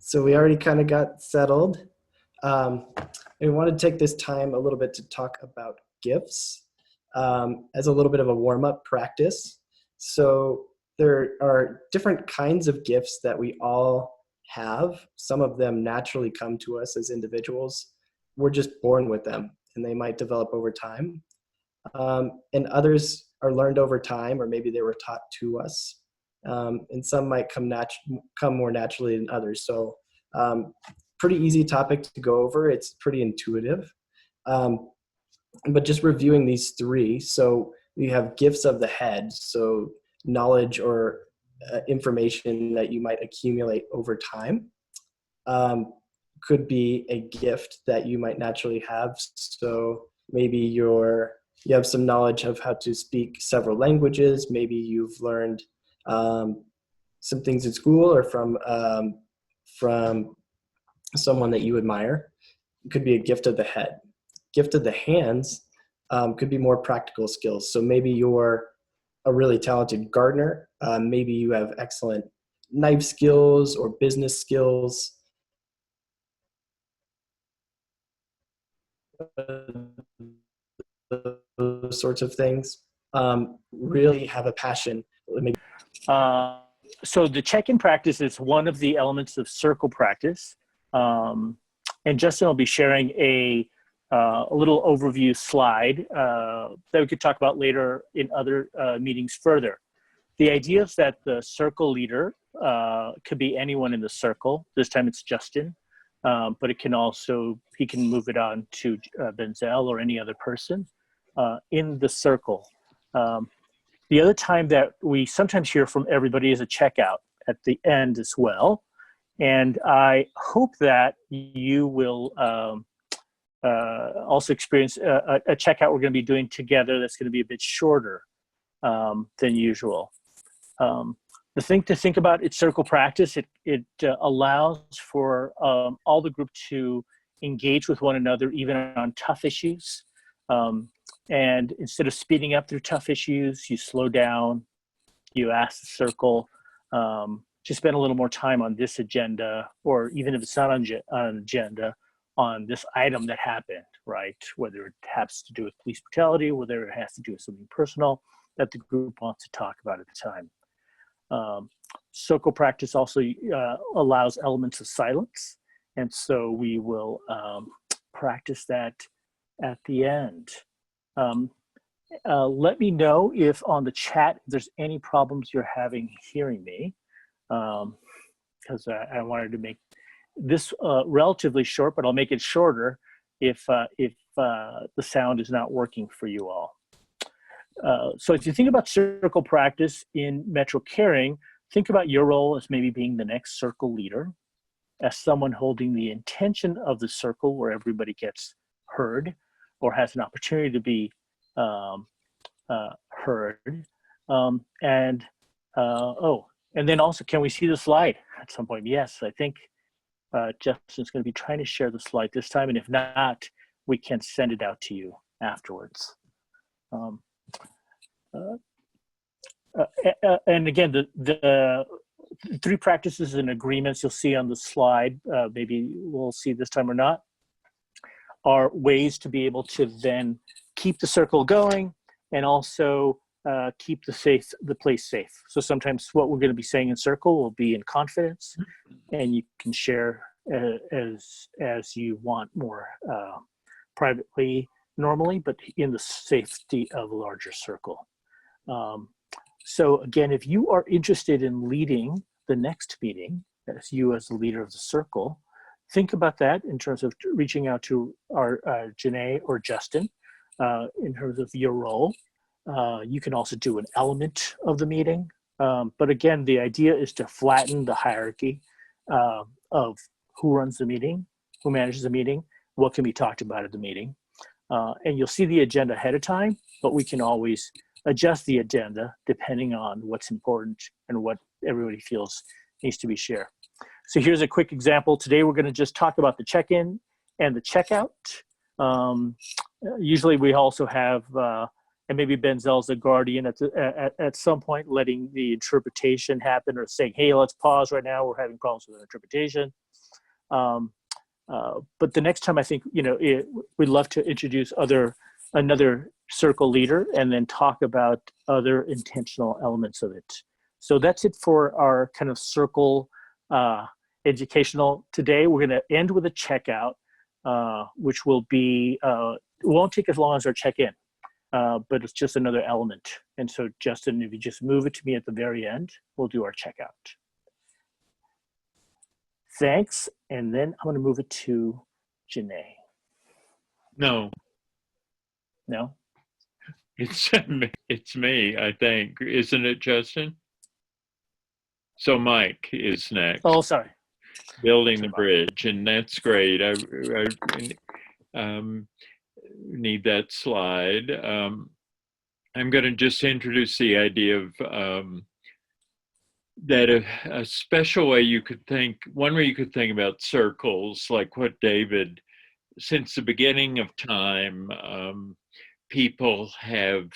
So we already kind of got settled. Um, we want to take this time a little bit to talk about gifts as a little bit of a warm-up practice. So there are different kinds of gifts that we all have. Some of them naturally come to us as individuals. We're just born with them, and they might develop over time. And others are learned over time, or maybe they were taught to us. And some might come more naturally than others. So pretty easy topic to go over. It's pretty intuitive. But just reviewing these three, so we have gifts of the head, so knowledge or information that you might accumulate over time. Could be a gift that you might naturally have. So maybe you have some knowledge of how to speak several languages. Maybe you've learned some things in school or from someone that you admire. It could be a gift of the head. Gift of the hands could be more practical skills. So maybe you're a really talented gardener. Maybe you have excellent knife skills or business skills. Those sorts of things. Really have a passion. So the check-in practice is one of the elements of circle practice. And Justin will be sharing a little overview slide that we could talk about later in other meetings further. The idea is that the circle leader could be anyone in the circle. This time it's Justin, but it can also, he can move it on to Benzel or any other person in the circle. The other time that we sometimes hear from everybody is a checkout at the end as well. And I hope that you will also experience a checkout we're going to be doing together that's going to be a bit shorter than usual. The thing to think about, it's circle practice. It allows for all the group to engage with one another, even on tough issues. And instead of speeding up through tough issues, you slow down, you ask the circle, to spend a little more time on this agenda, or even if it's not on an agenda, on this item that happened, right? Whether it has to do with police brutality, whether it has to do with something personal that the group wants to talk about at the time. Circle practice also allows elements of silence. And so we will practice that at the end. Let me know if on the chat, if there's any problems you're having hearing me, because I wanted to make this relatively short, but I'll make it shorter if the sound is not working for you all. So if you think about circle practice in Metro Caring, think about your role as maybe being the next circle leader, as someone holding the intention of the circle where everybody gets heard or has an opportunity to be heard. And then also, can we see the slide at some point? Yes, I think Justin's going to be trying to share the slide this time, and if not, we can send it out to you afterwards. And again, the three practices and agreements you'll see on the slide, maybe we'll see this time or not, are ways to be able to then keep the circle going and also keep the place safe. So sometimes what we're going to be saying in circle will be in confidence, and you can share as you want more privately normally, but in the safety of a larger circle. So again, if you are interested in leading the next meeting, as you as the leader of the circle, think about that in terms of reaching out to our Janae or Justin in terms of your role. You can also do an element of the meeting. But again, the idea is to flatten the hierarchy of who runs the meeting, who manages the meeting, what can be talked about at the meeting. And you'll see the agenda ahead of time, but we can always adjust the agenda depending on what's important and what everybody feels needs to be shared. So here's a quick example. Today we're going to just talk about the check-in and the checkout. Usually we also have and maybe Benzel's the guardian at some point, letting the interpretation happen or saying, hey, let's pause right now. We're having problems with the interpretation. But the next time, I think, we'd love to introduce another circle leader and then talk about other intentional elements of it. So that's it for our kind of circle educational today. We're going to end with a checkout, which will be, it won't take as long as our check-in, but it's just another element. And so Justin, if you just move it to me at the very end, we'll do our checkout. Thanks. And then I'm going to move it to Janae. No. No? It's me, I think. Isn't it, Justin? So Mike is next. Oh, sorry. Building the bridge, and that's great. I need that slide. I'm going to just introduce the idea of that a special way you could think, one way you could think about circles, like what David, since the beginning of time, people have,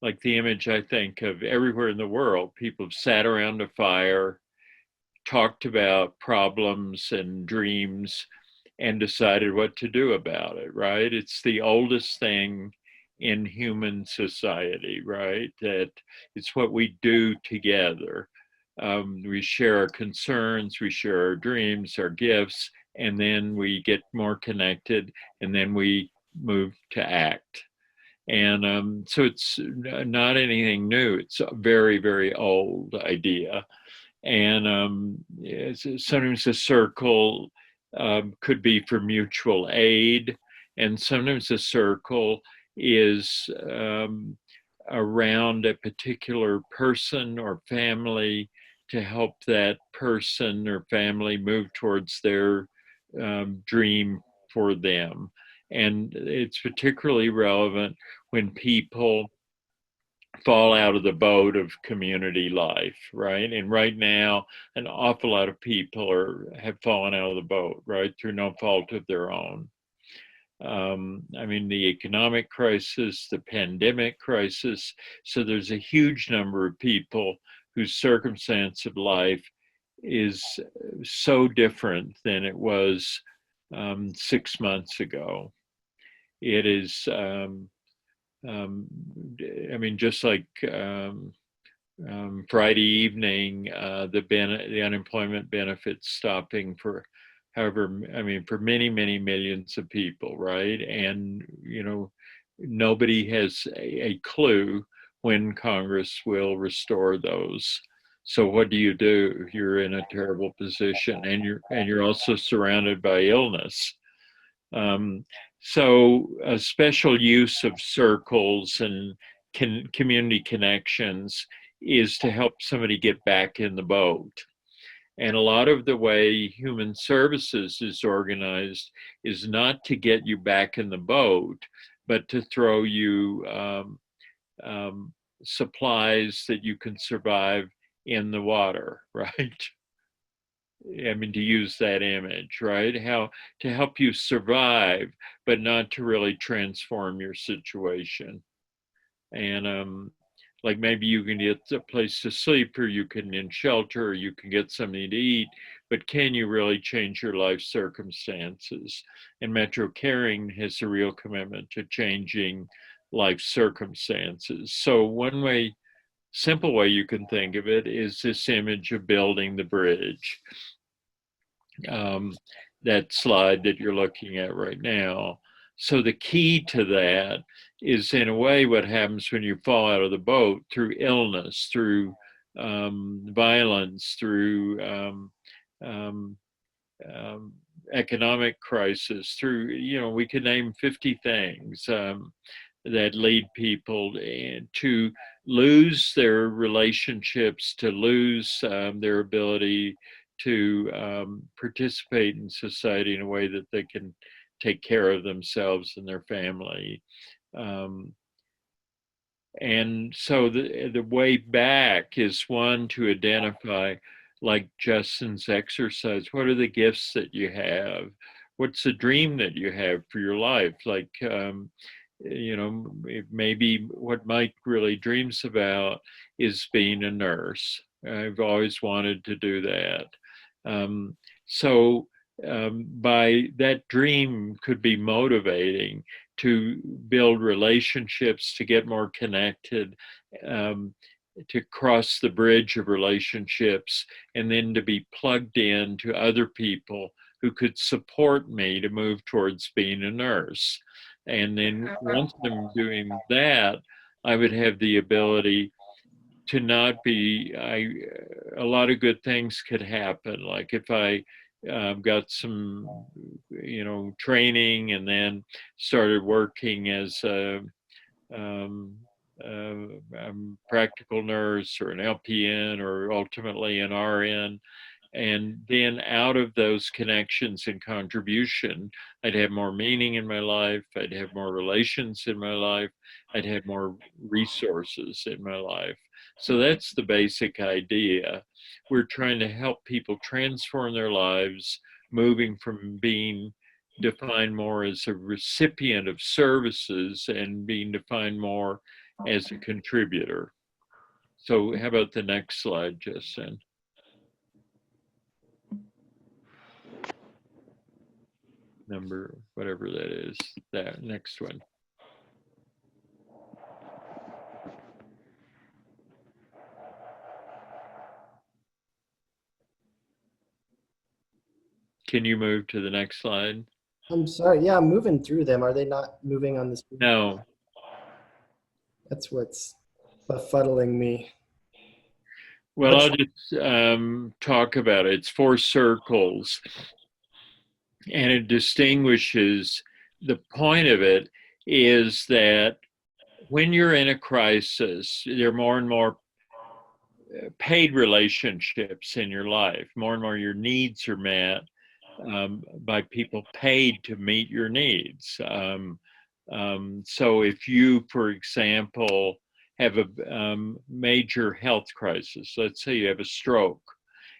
like the image I think of everywhere in the world, people have sat around a fire, talked about problems and dreams, and decided what to do about it, right? It's the oldest thing in human society, right? That it's what we do together. We share our concerns, we share our dreams, our gifts, and then we get more connected, and then we move to act. And so it's not anything new. It's a very, very old idea. And sometimes a circle could be for mutual aid, and sometimes a circle is around a particular person or family to help that person or family move towards their dream for them. And it's particularly relevant when people fall out of the boat of community life, right? And right now, an awful lot of people have fallen out of the boat, right, through no fault of their own. I mean, the economic crisis, the pandemic crisis. So there's a huge number of people whose circumstance of life is so different than it was 6 months ago. It is, I mean, just like Friday evening, the unemployment benefits stopping for however, I mean, for many, many millions of people, right? And, nobody has a clue when Congress will restore those. So what do? You're in a terrible position, and you're also surrounded by illness. So a special use of circles and community connections is to help somebody get back in the boat. And a lot of the way human services is organized is not to get you back in the boat, but to throw you supplies that you can survive in the water, right? I mean, to use that image, right? How to help you survive, but not to really transform your situation. And like maybe you can get a place to sleep, or you can in shelter, or you can get something to eat, but can you really change your life circumstances? And Metro Caring has a real commitment to changing life circumstances. So one simple way you can think of it is this image of building the bridge. That slide that you're looking at right now. So the key to that is, in a way, what happens when you fall out of the boat through illness, through violence, through economic crisis, through, we could name 50 things that lead people to lose their relationships, to lose their ability to participate in society in a way that they can take care of themselves and their family. And so the way back is, one, to identify, like Justin's exercise, what are the gifts that you have? What's the dream that you have for your life? Like maybe what Mike really dreams about is being a nurse. I've always wanted to do that. So by that dream could be motivating to build relationships, to get more connected, to cross the bridge of relationships, and then to be plugged in to other people who could support me to move towards being a nurse. And then once I'm doing that, I would have the ability to not be, a lot of good things could happen. Like if I got some, training and then started working as a practical nurse or an LPN or ultimately an RN. And then out of those connections and contribution, I'd have more meaning in my life. I'd have more relations in my life. I'd have more resources in my life. So that's the basic idea. We're trying to help people transform their lives, moving from being defined more as a recipient of services and being defined more as a contributor. So how about the next slide, Justin? Number, whatever that is, that next one. Can you move to the next slide? I'm sorry. Yeah, I'm moving through them. Are they not moving on the screen? No. That's what's befuddling me. Well, I'll just talk about it. It's 4 circles, and it distinguishes. The point of it is that when you're in a crisis, there are more and more paid relationships in your life. More and more your needs are met by people paid to meet your needs. So if you, for example, have a major health crisis, let's say you have a stroke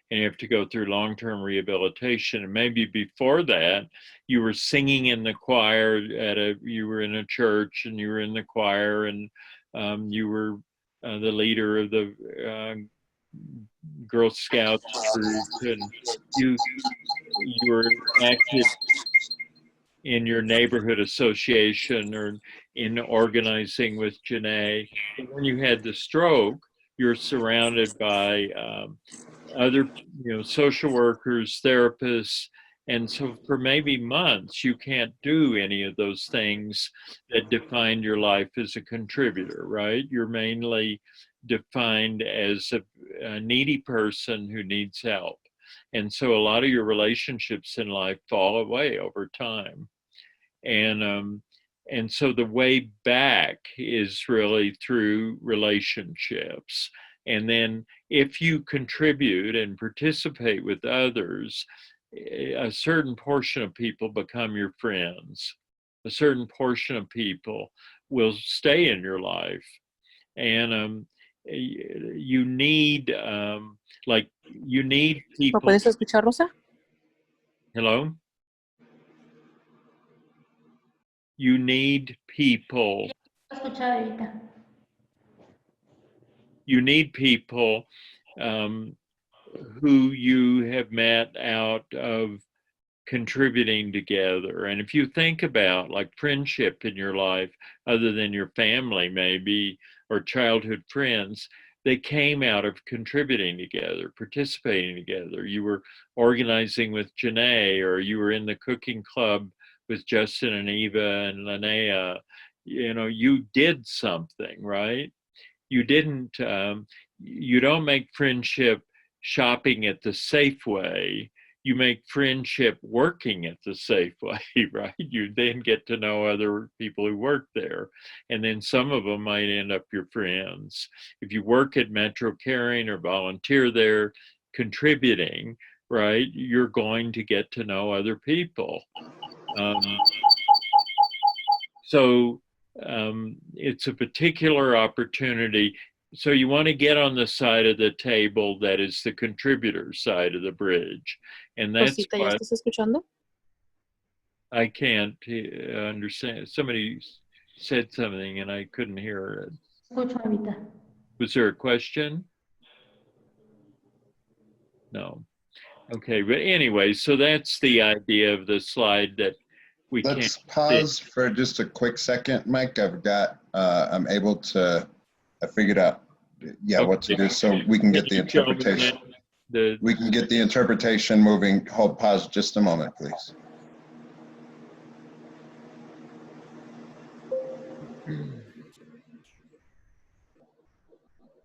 and you have to go through long-term rehabilitation, and maybe before that you were singing in the choir you were in a church and you were in the choir, and you were the leader of the Girl Scouts group, and you were active in your neighborhood association or in organizing with Janae. And when you had the stroke, you're surrounded by other, social workers, therapists. And so for maybe months, you can't do any of those things that defined your life as a contributor, right? You're mainly defined as a needy person who needs help. And so a lot of your relationships in life fall away over time. And so the way back is really through relationships. And then if you contribute and participate with others, a certain portion of people become your friends. A certain portion of people will stay in your life. And you need, you need ¿Me people. puedes escuchar, Rosa? Hello? You need people. You need people who you have met out of contributing together. And if you think about like friendship in your life, other than your family maybe, or childhood friends, they came out of contributing together, participating together. You were organizing with Janae, or you were in the cooking club with Justin and Eva and Linnea. You did something, right? You didn't, you don't make friendship shopping at the Safeway. You make friendship working at the Safeway, right? You then get to know other people who work there. And then some of them might end up your friends. If you work at Metro Caring or volunteer there, contributing, right, you're going to get to know other people. So it's a particular opportunity. So you want to get on the side of the table that is the contributor side of the bridge. And that's Rosita, ¿ya why estás escuchando? I can't understand. Somebody said something and I couldn't hear it. Escucho ahorita. Was there a question? No. Okay, but anyway, so that's the idea of the slide, that we can't Let's see. pause for just a quick second, Mike. I'm able to, I figured out, what to do so we can get the Can you show me interpretation. the We can get the interpretation moving. Hold, pause just a moment, please.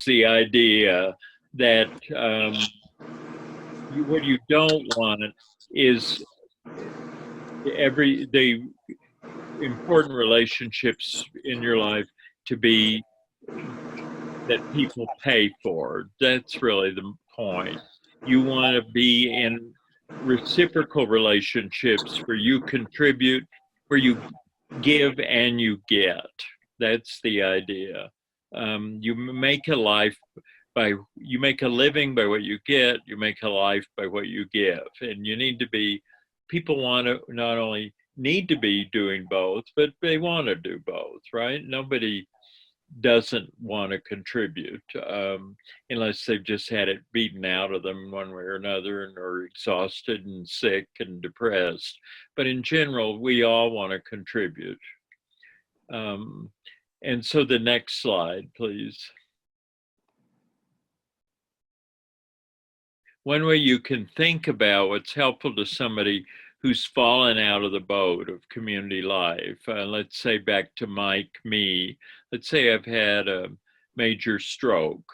the idea that what you don't want is the important relationships in your life to be that people pay for. That's really the point. You want to be in reciprocal relationships where you contribute, where you give and you get. That's the idea. You make a living by what you get, you make a life by what you give. And you need to be, people want to not only need to be doing both, but they want to do both, right? Nobody doesn't want to contribute unless they've just had it beaten out of them one way or another and are exhausted and sick and depressed. But in general, we all want to contribute. And so the next slide, please. One way you can think about what's helpful to somebody who's fallen out of the boat of community life. Let's say back to me. Let's say I've had a major stroke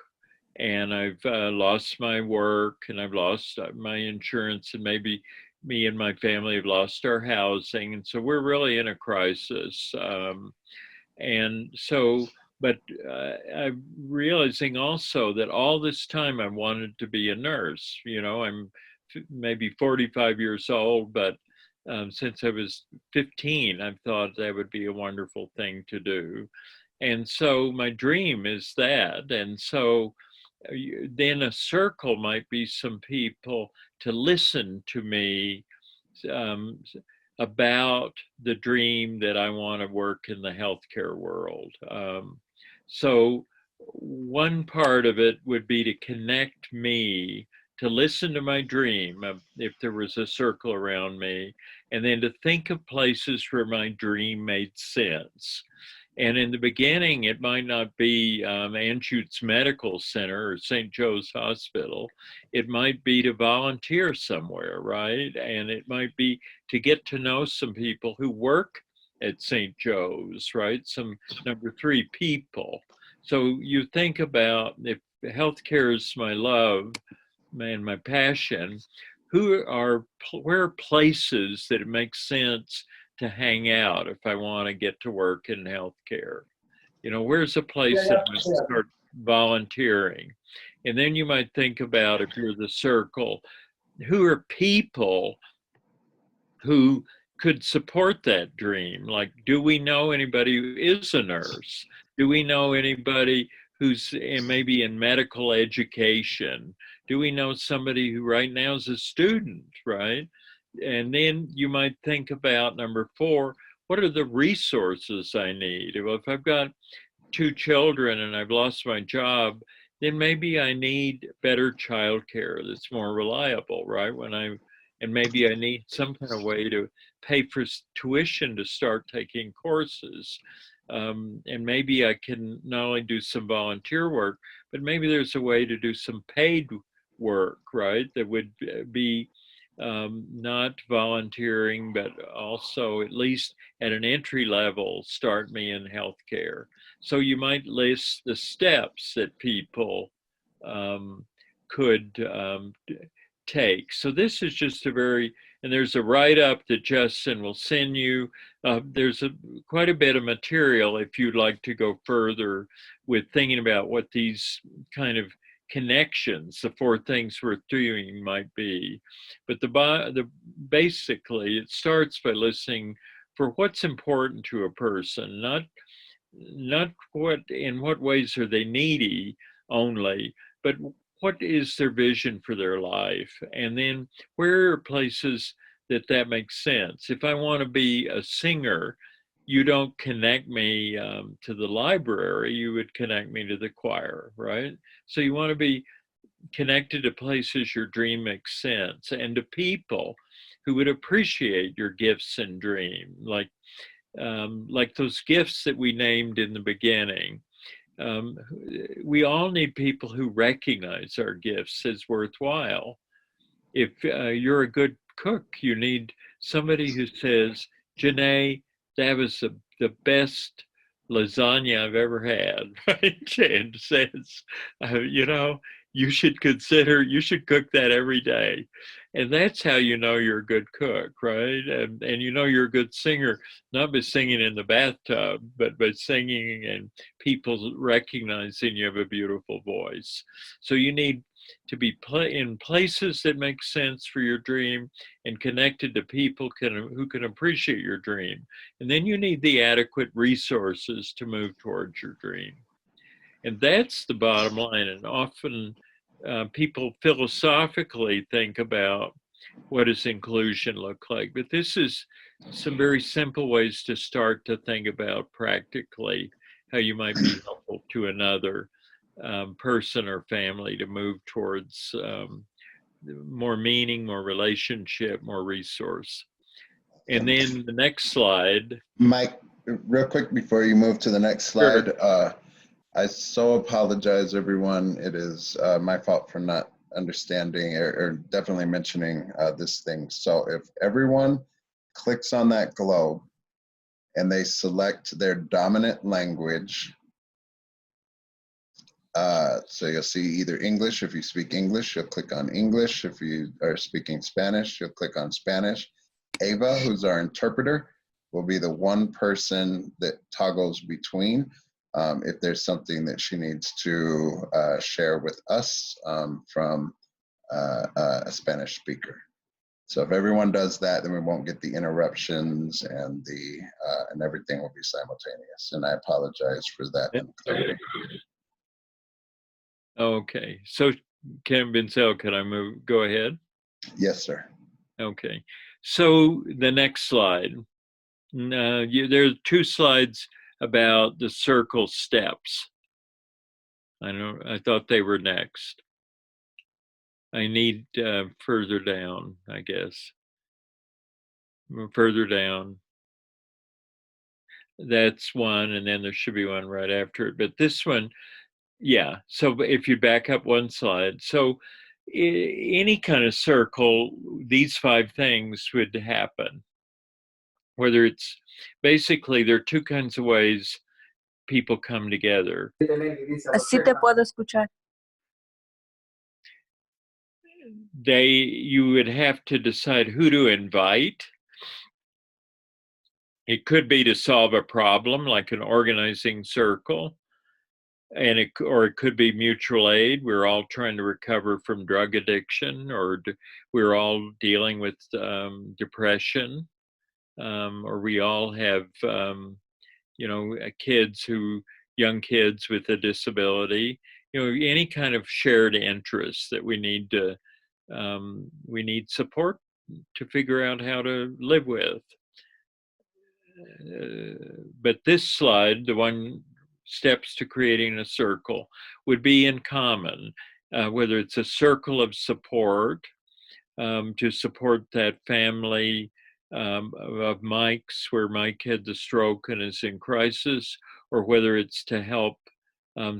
and I've lost my work and I've lost my insurance, and maybe me and my family have lost our housing. And so we're really in a crisis. And so, but I'm realizing also that all this time I wanted to be a nurse. You know, I'm maybe 45 years old, but since I was 15, I've thought that would be a wonderful thing to do. And so my dream is that. And so then a circle might be some people to listen to me about the dream that I want to work in the healthcare world. So one part of it would be to connect me, to listen to my dream, if there was a circle around me, and then to think of places where my dream made sense. And in the beginning, it might not be Anschutz Medical Center or St. Joe's Hospital. It might be to volunteer somewhere, right? And it might be to get to know some people who work at St. Joe's, right? Some number 3 people. So you think about, if healthcare is my love and my passion, where are places that it makes sense to hang out if I want to get to work in healthcare? You know, where's a place that I might start volunteering? And then you might think about, if you're the circle, who are people who could support that dream? Like, do we know anybody who is a nurse? Do we know anybody who's maybe in medical education? Do we know somebody who right now is a student, right? And then you might think about number 4, what are the resources I need? Well, if I've got 2 children and I've lost my job, then maybe I need better childcare that's more reliable, right? And maybe I need some kind of way to pay for tuition to start taking courses. And maybe I can not only do some volunteer work, but maybe there's a way to do some paid work, right? That would be not volunteering, but also at least at an entry level, start me in healthcare. So you might list the steps that people could take. So this is just and there's a write-up that Justin will send you. There's quite a bit of material if you'd like to go further with thinking about what these kind of connections, the 4 things worth doing, might be. But basically, it starts by listening for what's important to a person, not in what ways are they needy only, but what is their vision for their life? And then where are places that makes sense? If I want to be a singer, you don't connect me to the library, you would connect me to the choir, right? So you want to be connected to places your dream makes sense and to people who would appreciate your gifts and dream, like those gifts that we named in the beginning. We all need people who recognize our gifts as worthwhile. If you're a good cook, you need somebody who says, Janae, that was the best lasagna I've ever had, right? And says, you know, you should cook that every day. And that's how you know you're a good cook, right? And you know you're a good singer, not by singing in the bathtub, but by singing and people recognizing you have a beautiful voice. So you need to be in places that make sense for your dream and connected to people who can appreciate your dream. And then you need the adequate resources to move towards your dream. And that's the bottom line. And often people philosophically think about what does inclusion look like, but this is some very simple ways to start to think about practically how you might be helpful to another person or family to move towards more meaning, more relationship, more resource. And then the next slide. Mike, real quick before you move to the next slide, Sure. I so apologize, everyone. It is my fault for not understanding or definitely mentioning this thing. So if everyone clicks on that globe and they select their dominant language, so you'll see either English. If you speak English, you'll click on English. If you are speaking Spanish, you'll click on Spanish. Ava, who's our interpreter, will be the one person that toggles between if there's something that she needs to share with us from a Spanish speaker. So if everyone does that, then we won't get the interruptions and and everything will be simultaneous. And I apologize for that. Okay, so Ken Binsel, can I go ahead? Yes, sir. Okay, so the next slide. There are two slides about the circle steps. I thought they were next. I need further down, I guess. Further down. That's one, and then there should be one right after it. But this one, yeah. So if you back up one slide, so any kind of circle, these 5 things would happen. Whether it's basically, there are 2 kinds of ways people come together. Así te puedo escuchar. You would have to decide who to invite. It could be to solve a problem, like an organizing circle, and or it could be mutual aid. We're all trying to recover from drug addiction, or we're all dealing with depression, or we all have, young kids with a disability. Any kind of shared interest that we need support to figure out how to live with. But this slide, the one steps to creating a circle, would be in common, whether it's a circle of support to support that family of Mike's, where Mike had the stroke and is in crisis, or whether it's to help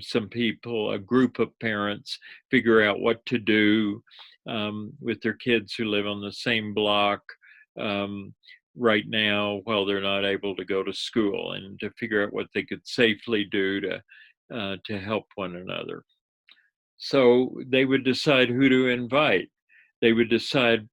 some people, a group of parents, figure out what to do with their kids who live on the same block right now while they're not able to go to school, and to figure out what they could safely do to help one another. So they would decide who to invite. They would decide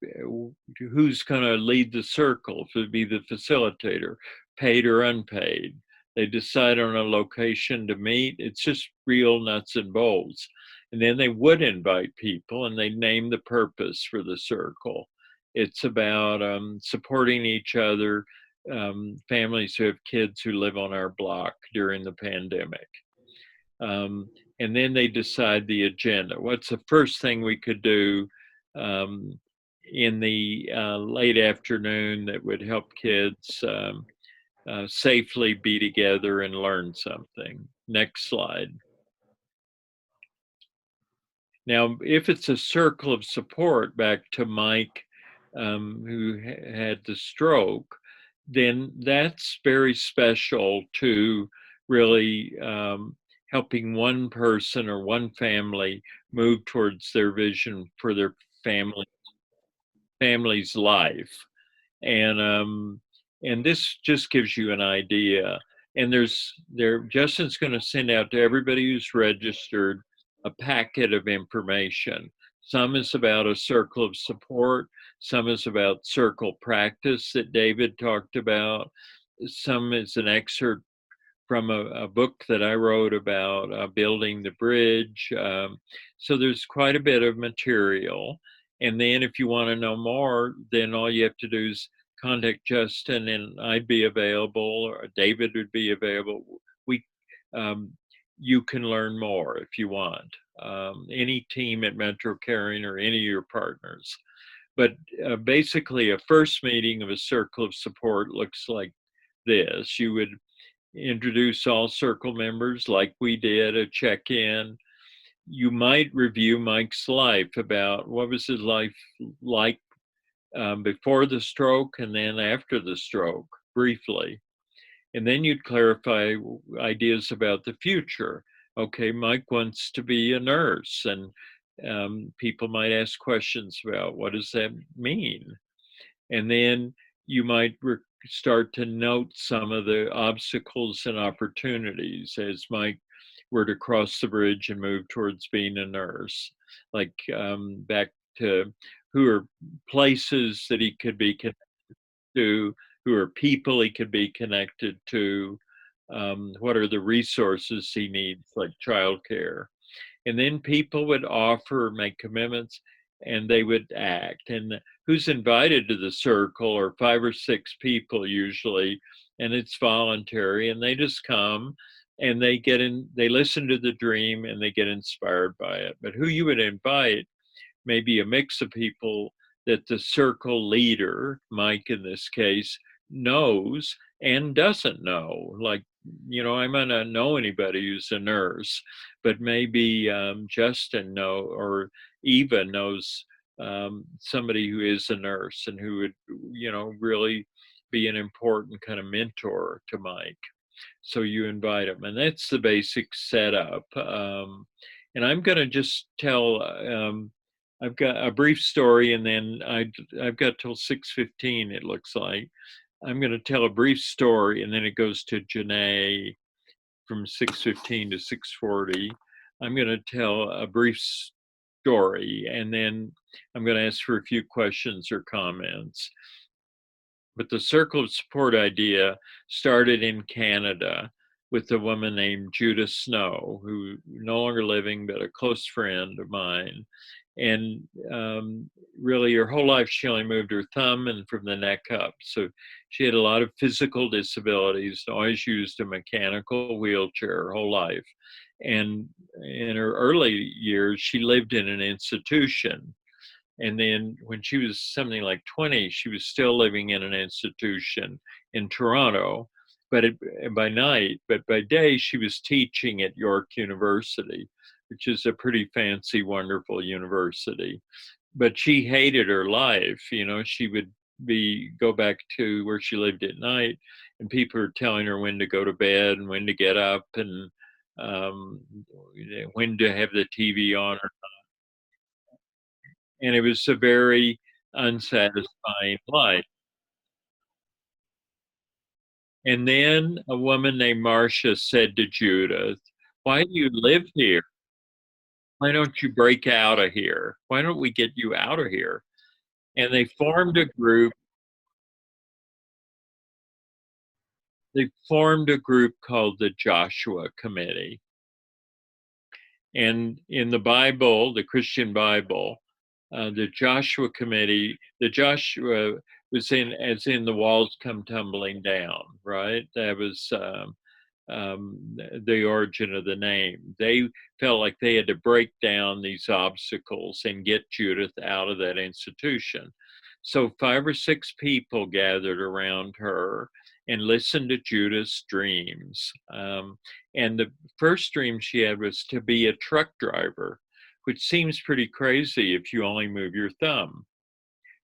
who's going to lead the circle, to be the facilitator, paid or unpaid. They decide on a location to meet. It's just real nuts and bolts. And then they would invite people, and they name the purpose for the circle. It's about supporting each other, families who have kids who live on our block during the pandemic. And then they decide the agenda. What's the first thing we could do in the late afternoon that would help kids safely be together and learn something. Next slide. Now, if it's a circle of support, back to Mike, who had the stroke, then that's very special to really helping one person or one family move towards their vision for their family's life. And this just gives you an idea. And Justin's going to send out to everybody who's registered a packet of information. Some is about a circle of support. Some is about circle practice that David talked about. Some is an excerpt from a book that I wrote about building the bridge. So there's quite a bit of material. And then if you want to know more, then all you have to do is contact Justin, and I'd be available, or David would be available. You can learn more if you want. Any team at Metro Caring or any of your partners. But basically, a first meeting of a circle of support looks like this. You would introduce all circle members like we did, a check-in. You might review Mike's life, about what was his life like before the stroke and then after the stroke, briefly. And then you'd clarify ideas about the future. Okay, Mike wants to be a nurse, and people might ask questions about what does that mean? And then you might start to note some of the obstacles and opportunities as Mike were to cross the bridge and move towards being a nurse, like back to who are places that he could be connected to, who are people he could be connected to, what are the resources he needs, like childcare. And then people would offer, make commitments, and they would act. And who's invited to the circle are 5 or 6 people usually, and it's voluntary, and they just come and they listen to the dream and they get inspired by it. But who you would invite may be a mix of people that the circle leader, Mike in this case, knows and doesn't know. Like, I might not know anybody who's a nurse, but maybe Justin or Eva knows somebody who is a nurse and who would, really be an important kind of mentor to Mike. So you invite them, and that's the basic setup. And I'm going to just tell, I've got a brief story, and then I've got till 6:15, it looks like. I'm going to tell a brief story, and then it goes to Janae from 6:15 to 6:40. I'm going to tell a brief story, and then I'm going to ask for a few questions or comments. But the circle of support idea started in Canada with a woman named Judith Snow, who no longer living, but a close friend of mine. And really her whole life, she only moved her thumb and from the neck up. So she had a lot of physical disabilities, always used a mechanical wheelchair her whole life. And in her early years, she lived in an institution. And then when she was something like 20, she was still living in an institution in Toronto, but by night, but by day, she was teaching at York University, which is a pretty fancy, wonderful university. But she hated her life. She would go back to where she lived at night, and people were telling her when to go to bed and when to get up, and when to have the TV on or not. And it was a very unsatisfying life. And then a woman named Marcia said to Judith, "Why do you live here? Why don't you break out of here? Why don't we get you out of here?" And they formed a group. They formed a group called the Joshua Committee. And in the Bible, the Christian Bible, the Joshua Committee, the Joshua was as in the walls come tumbling down, right? That was the origin of the name. They felt like they had to break down these obstacles and get Judith out of that institution. So 5 or 6 people gathered around her, and listen to Judith's dreams. And the first dream she had was to be a truck driver, which seems pretty crazy if you only move your thumb,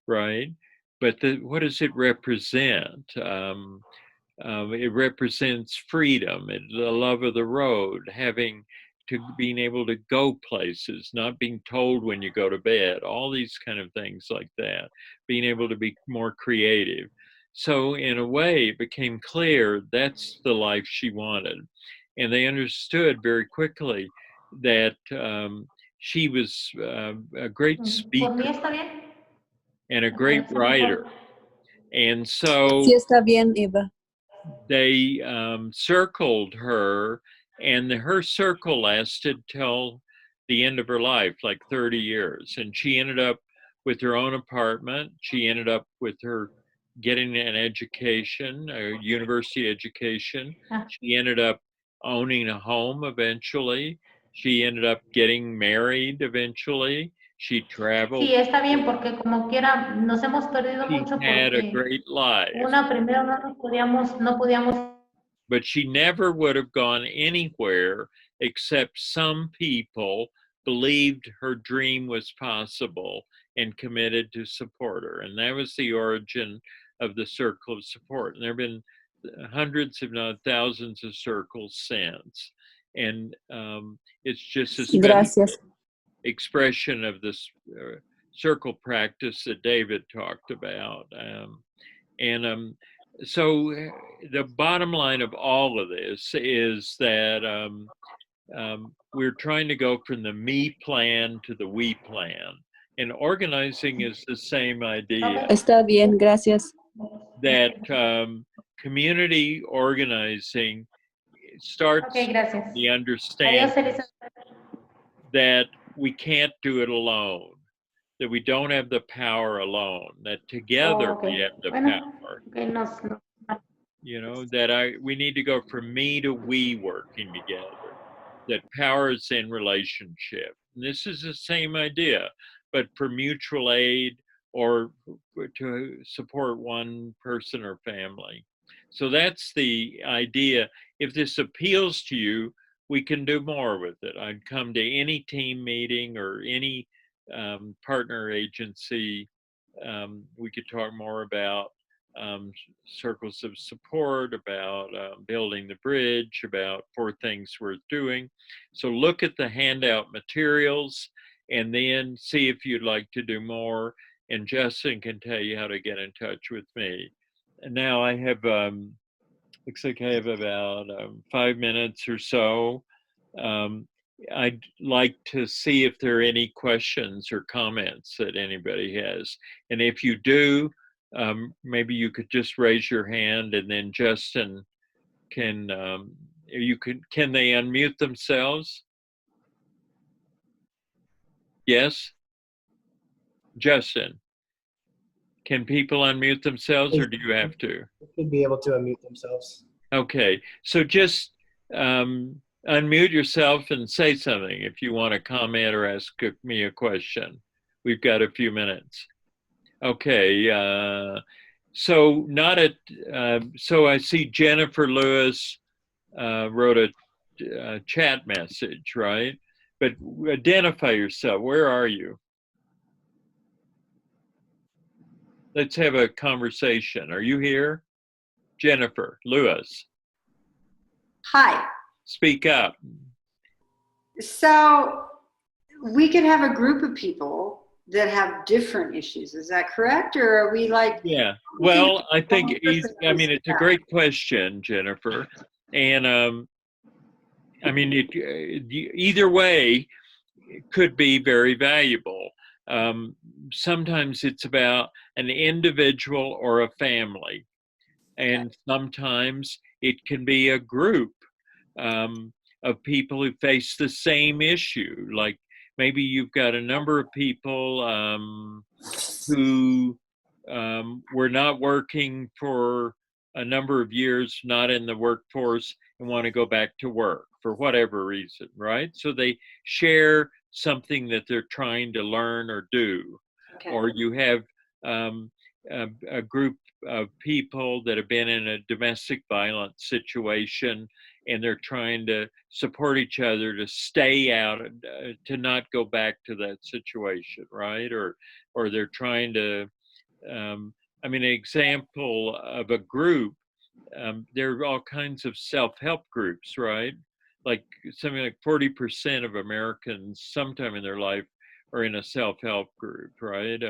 right? But what does it represent? It represents freedom, the love of the road, being able to go places, not being told when you go to bed, all these kind of things like that, being able to be more creative. So in a way, it became clear that's the life she wanted. And they understood very quickly that she was a great Por mí speaker está bien. and a Me great parece mejor. writer. And so Sí está bien, Eva. they circled her, and her circle lasted till the end of her life, like 30 years. And she ended up with her own apartment. She ended up with her getting an education, a university education. Ah. She ended up owning a home eventually. She ended up getting married eventually. She traveled. Sí, está bien, porque como quiera nos hemos perdido She mucho had a porque great life. primero no podíamos. But she never would have gone anywhere except some people believed her dream was possible and committed to support her. And that was the origin of the Circle of Support. And there have been hundreds, if not thousands, of circles since. And it's just a special Gracias. expression of this circle practice that David talked about. So the bottom line of all of this is that we're trying to go from the me plan to the we plan. And organizing is the same idea, Está bien, gracias. that community organizing starts Ok, gracias. the Adiós, understanding Elizabeth. that we can't do it alone, that we don't have the power alone, that together Okay. we have the Bueno, power. okay, You know, that we need to go from me to we working together, that power is in relationship. And this is the same idea, but for mutual aid or to support one person or family. So that's the idea. If this appeals to you, we can do more with it. I'd come to any team meeting or any partner agency. We could talk more about circles of support, about building the bridge, about 4 things worth doing. So look at the handout materials and then see if you'd like to do more. And Justin can tell you how to get in touch with me. And now I have, looks like I have about 5 minutes or so. I'd like to see if there are any questions or comments that anybody has. And if you do, maybe you could just raise your hand and then Justin can, can they unmute themselves? Yes? Justin, can people unmute themselves or do you have to? They should be able to unmute themselves. Okay, so just unmute yourself and say something if you want to comment or ask me a question. We've got a few minutes. Okay, so so I see Jennifer Lewis wrote a chat message, right? But identify yourself. Where are you? Let's have a conversation. Are you here? Jennifer Lewis. Hi. Speak up. So we could have a group of people that have different issues. Is that correct? Or are we like? Yeah. Well, I think I mean, it's a great question, Jennifer. And I mean, either way it could be very valuable. Sometimes it's about an individual or a family. And sometimes it can be a group of people who face the same issue. Like maybe you've got a number of people who were not working for a number of years, not in the workforce, and want to go back to work for whatever reason, right? So they share something that they're trying to learn or do. Okay. Or you have a group of people that have been in a domestic violence situation, and they're trying to support each other to stay out, to not go back to that situation, right? Or they're trying to, I mean, an example of a group, there are all kinds of self-help groups, right? Like something like 40% of Americans sometime in their life are in a self-help group, right?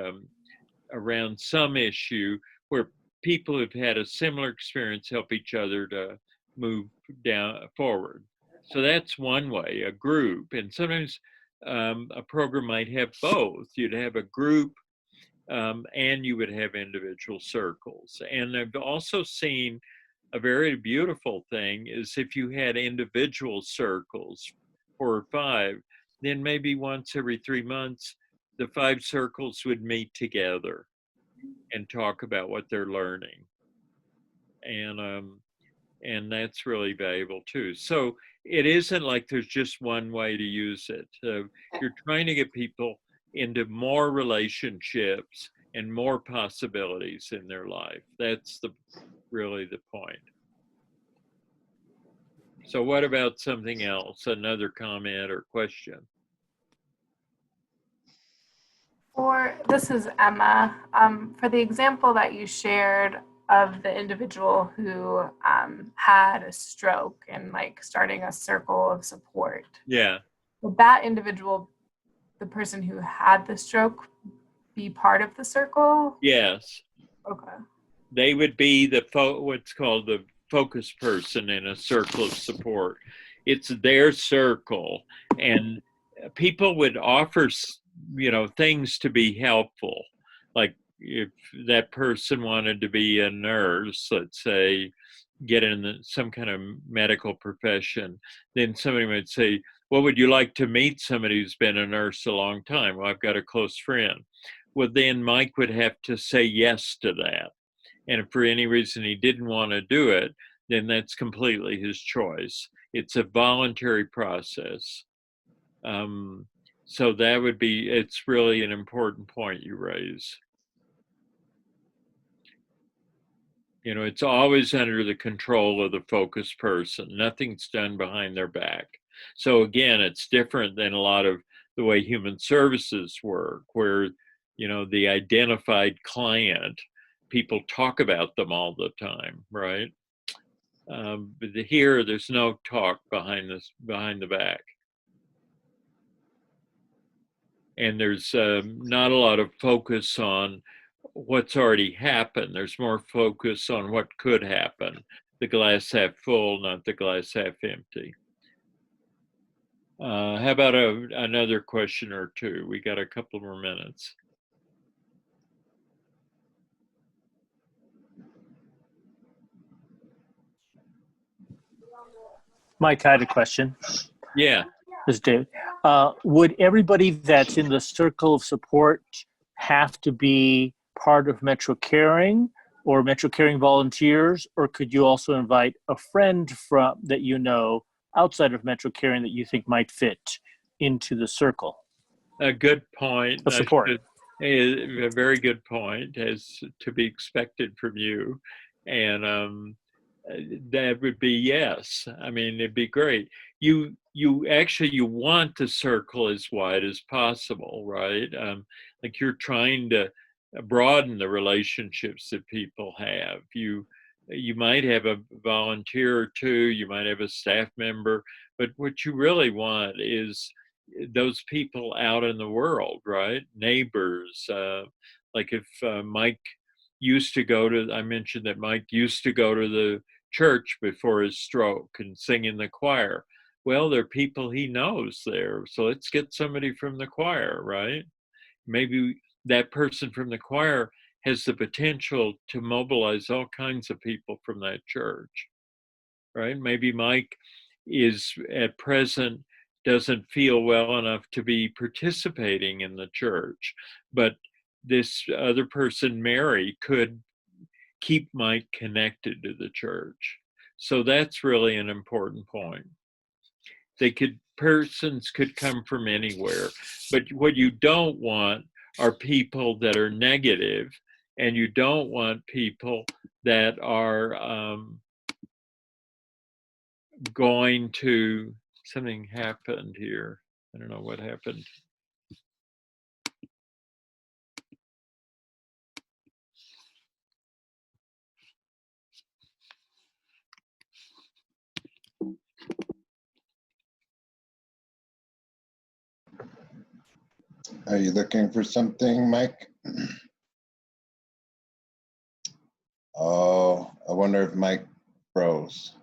Around some issue where people who've had a similar experience help each other to move down forward. So that's one way, a group. And sometimes a program might have both. You'd have a group and you would have individual circles. And I've also seen a very beautiful thing is if you had individual circles, 4 or 5, then maybe once every 3 months, the 5 circles would meet together and talk about what they're learning. And that's really valuable too. So it isn't like there's just one way to use it. You're trying to get people into more relationships and more possibilities in their life. That's really the point. So what about something else? Another comment or question? This is Emma. For the example that you shared of the individual who had a stroke and like starting a circle of support. Yeah. Would that individual, the person who had the stroke, be part of the circle? Yes. Okay. They would be the what's called the focus person in a circle of support. It's their circle, and people would offer, things to be helpful. Like if that person wanted to be a nurse, let's say, get in some kind of medical profession, then somebody might say, well, would you like to meet somebody who's been a nurse a long time? Well, I've got a close friend. Well, then Mike would have to say yes to that. And if for any reason he didn't want to do it, then that's completely his choice. It's a voluntary process. So that would be, it's really an important point you raise. It's always under the control of the focus person. Nothing's done behind their back. So again, it's different than a lot of the way human services work, where, the identified client, people talk about them all the time, right? But here, there's no talk behind the back. And there's not a lot of focus on what's already happened. There's more focus on what could happen. The glass half full, not the glass half empty. How about another question or two? We got a couple more minutes. Mike, I had a question. Yeah. This is David. Would everybody that's in the circle of support have to be part of Metro Caring or Metro Caring volunteers, or could you also invite a friend that outside of Metro Caring that you think might fit into the circle? A good point. Of support. A very good point, as to be expected from you. And that would be yes. I mean, it'd be great. You want the circle as wide as possible, right? Like you're trying to broaden the relationships that people have. You might have a volunteer or two, you might have a staff member, but what you really want is those people out in the world, right? Neighbors. Like if Mike used to I mentioned that Mike used to go to the church before his stroke and sing in the choir. Well, there are people he knows there, so let's get somebody from the choir, right? Maybe that person from the choir has the potential to mobilize all kinds of people from that church, right? Maybe Mike is at present doesn't feel well enough to be participating in the church, but this other person, Mary, could keep Mike connected to the church. So that's really an important point. Persons could come from anywhere, but what you don't want are people that are negative and you don't want people that are going to, something happened here. I don't know what happened. Are you looking for something, Mike? Oh, I wonder if Mike froze.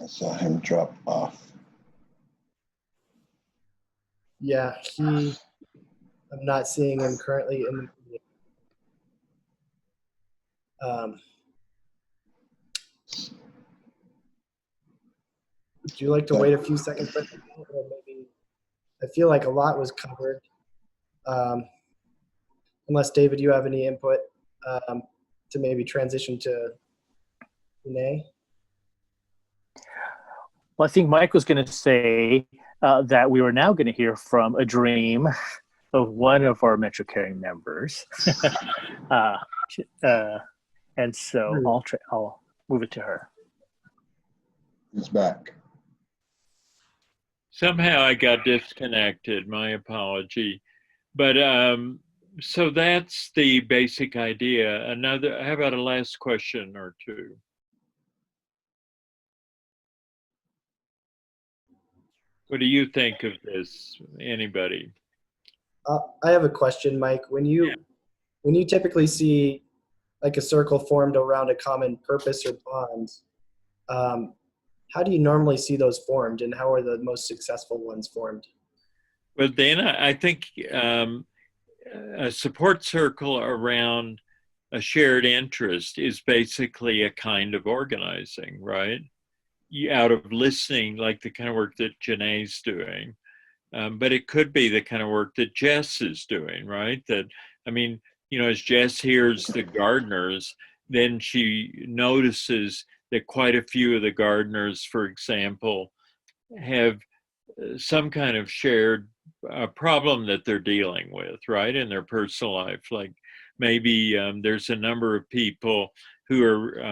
I saw him drop off. Yeah, I'm not seeing him currently in the meeting. Would you like to wait a few seconds for him, or maybe? I feel like a lot was covered. Unless David, you have any input to maybe transition to Renee? Well, I think Mike was going to say that we were now going to hear from a dream of one of our Metro Caring members. And so I'll move it to her. He's back. Somehow I got disconnected, my apology. But so that's the basic idea. How about a last question or two? What do you think of this? Anybody? I have a question, Mike. When you typically see like a circle formed around a common purpose or bond, how do you normally see those formed, and how are the most successful ones formed? Well, Dana, I think a support circle around a shared interest is basically a kind of organizing, right? Out of listening, like the kind of work that Janae's doing. But it could be the kind of work that Jess is doing, right? That, I mean, you know, as Jess hears the gardeners, then she notices that quite a few of the gardeners, for example, have some kind of shared problem that they're dealing with, right, in their personal life. Like maybe there's a number of people who are,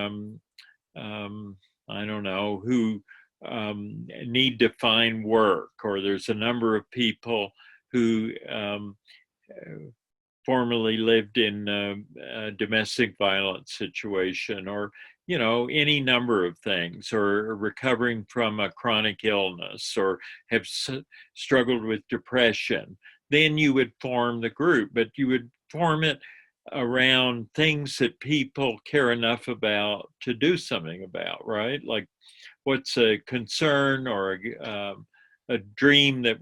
I don't know, who need to find work, or there's a number of people who formerly lived in a domestic violence situation, or you know, any number of things, or recovering from a chronic illness, or have struggled with depression. Then you would form the group, but you would form it around things that people care enough about to do something about, right? Like what's a concern or a dream that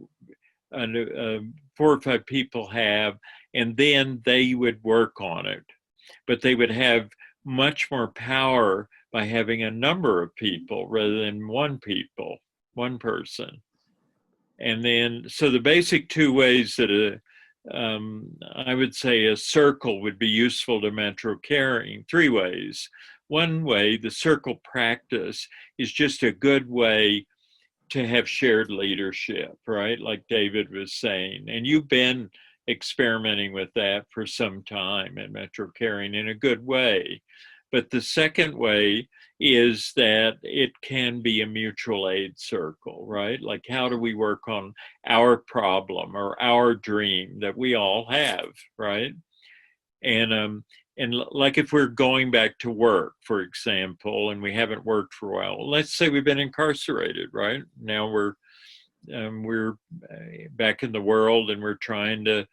4 or 5 people have, and then they would work on it. But they would have much more power by having a number of people rather than one person. And then, so the basic 2 ways that I would say a circle would be useful to Metro Caring, 3 ways. One way, the circle practice is just a good way to have shared leadership, right? Like David was saying. And you've been experimenting with that for some time at Metro Caring in a good way. But the second way is that it can be a mutual aid circle, right? Like how do we work on our problem or our dream that we all have, right? And like if we're going back to work, for example, and we haven't worked for a while, let's say we've been incarcerated, right? Now we're back in the world and we're trying to,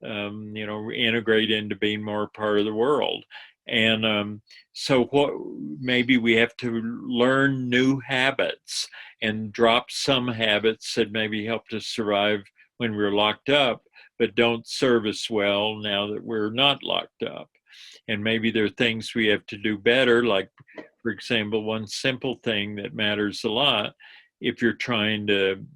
you know, integrate into being more part of the world. And so maybe we have to learn new habits and drop some habits that maybe helped us survive when we were locked up, but don't serve us well now that we're not locked up. And maybe there are things we have to do better, like, for example, one simple thing that matters a lot if you're trying to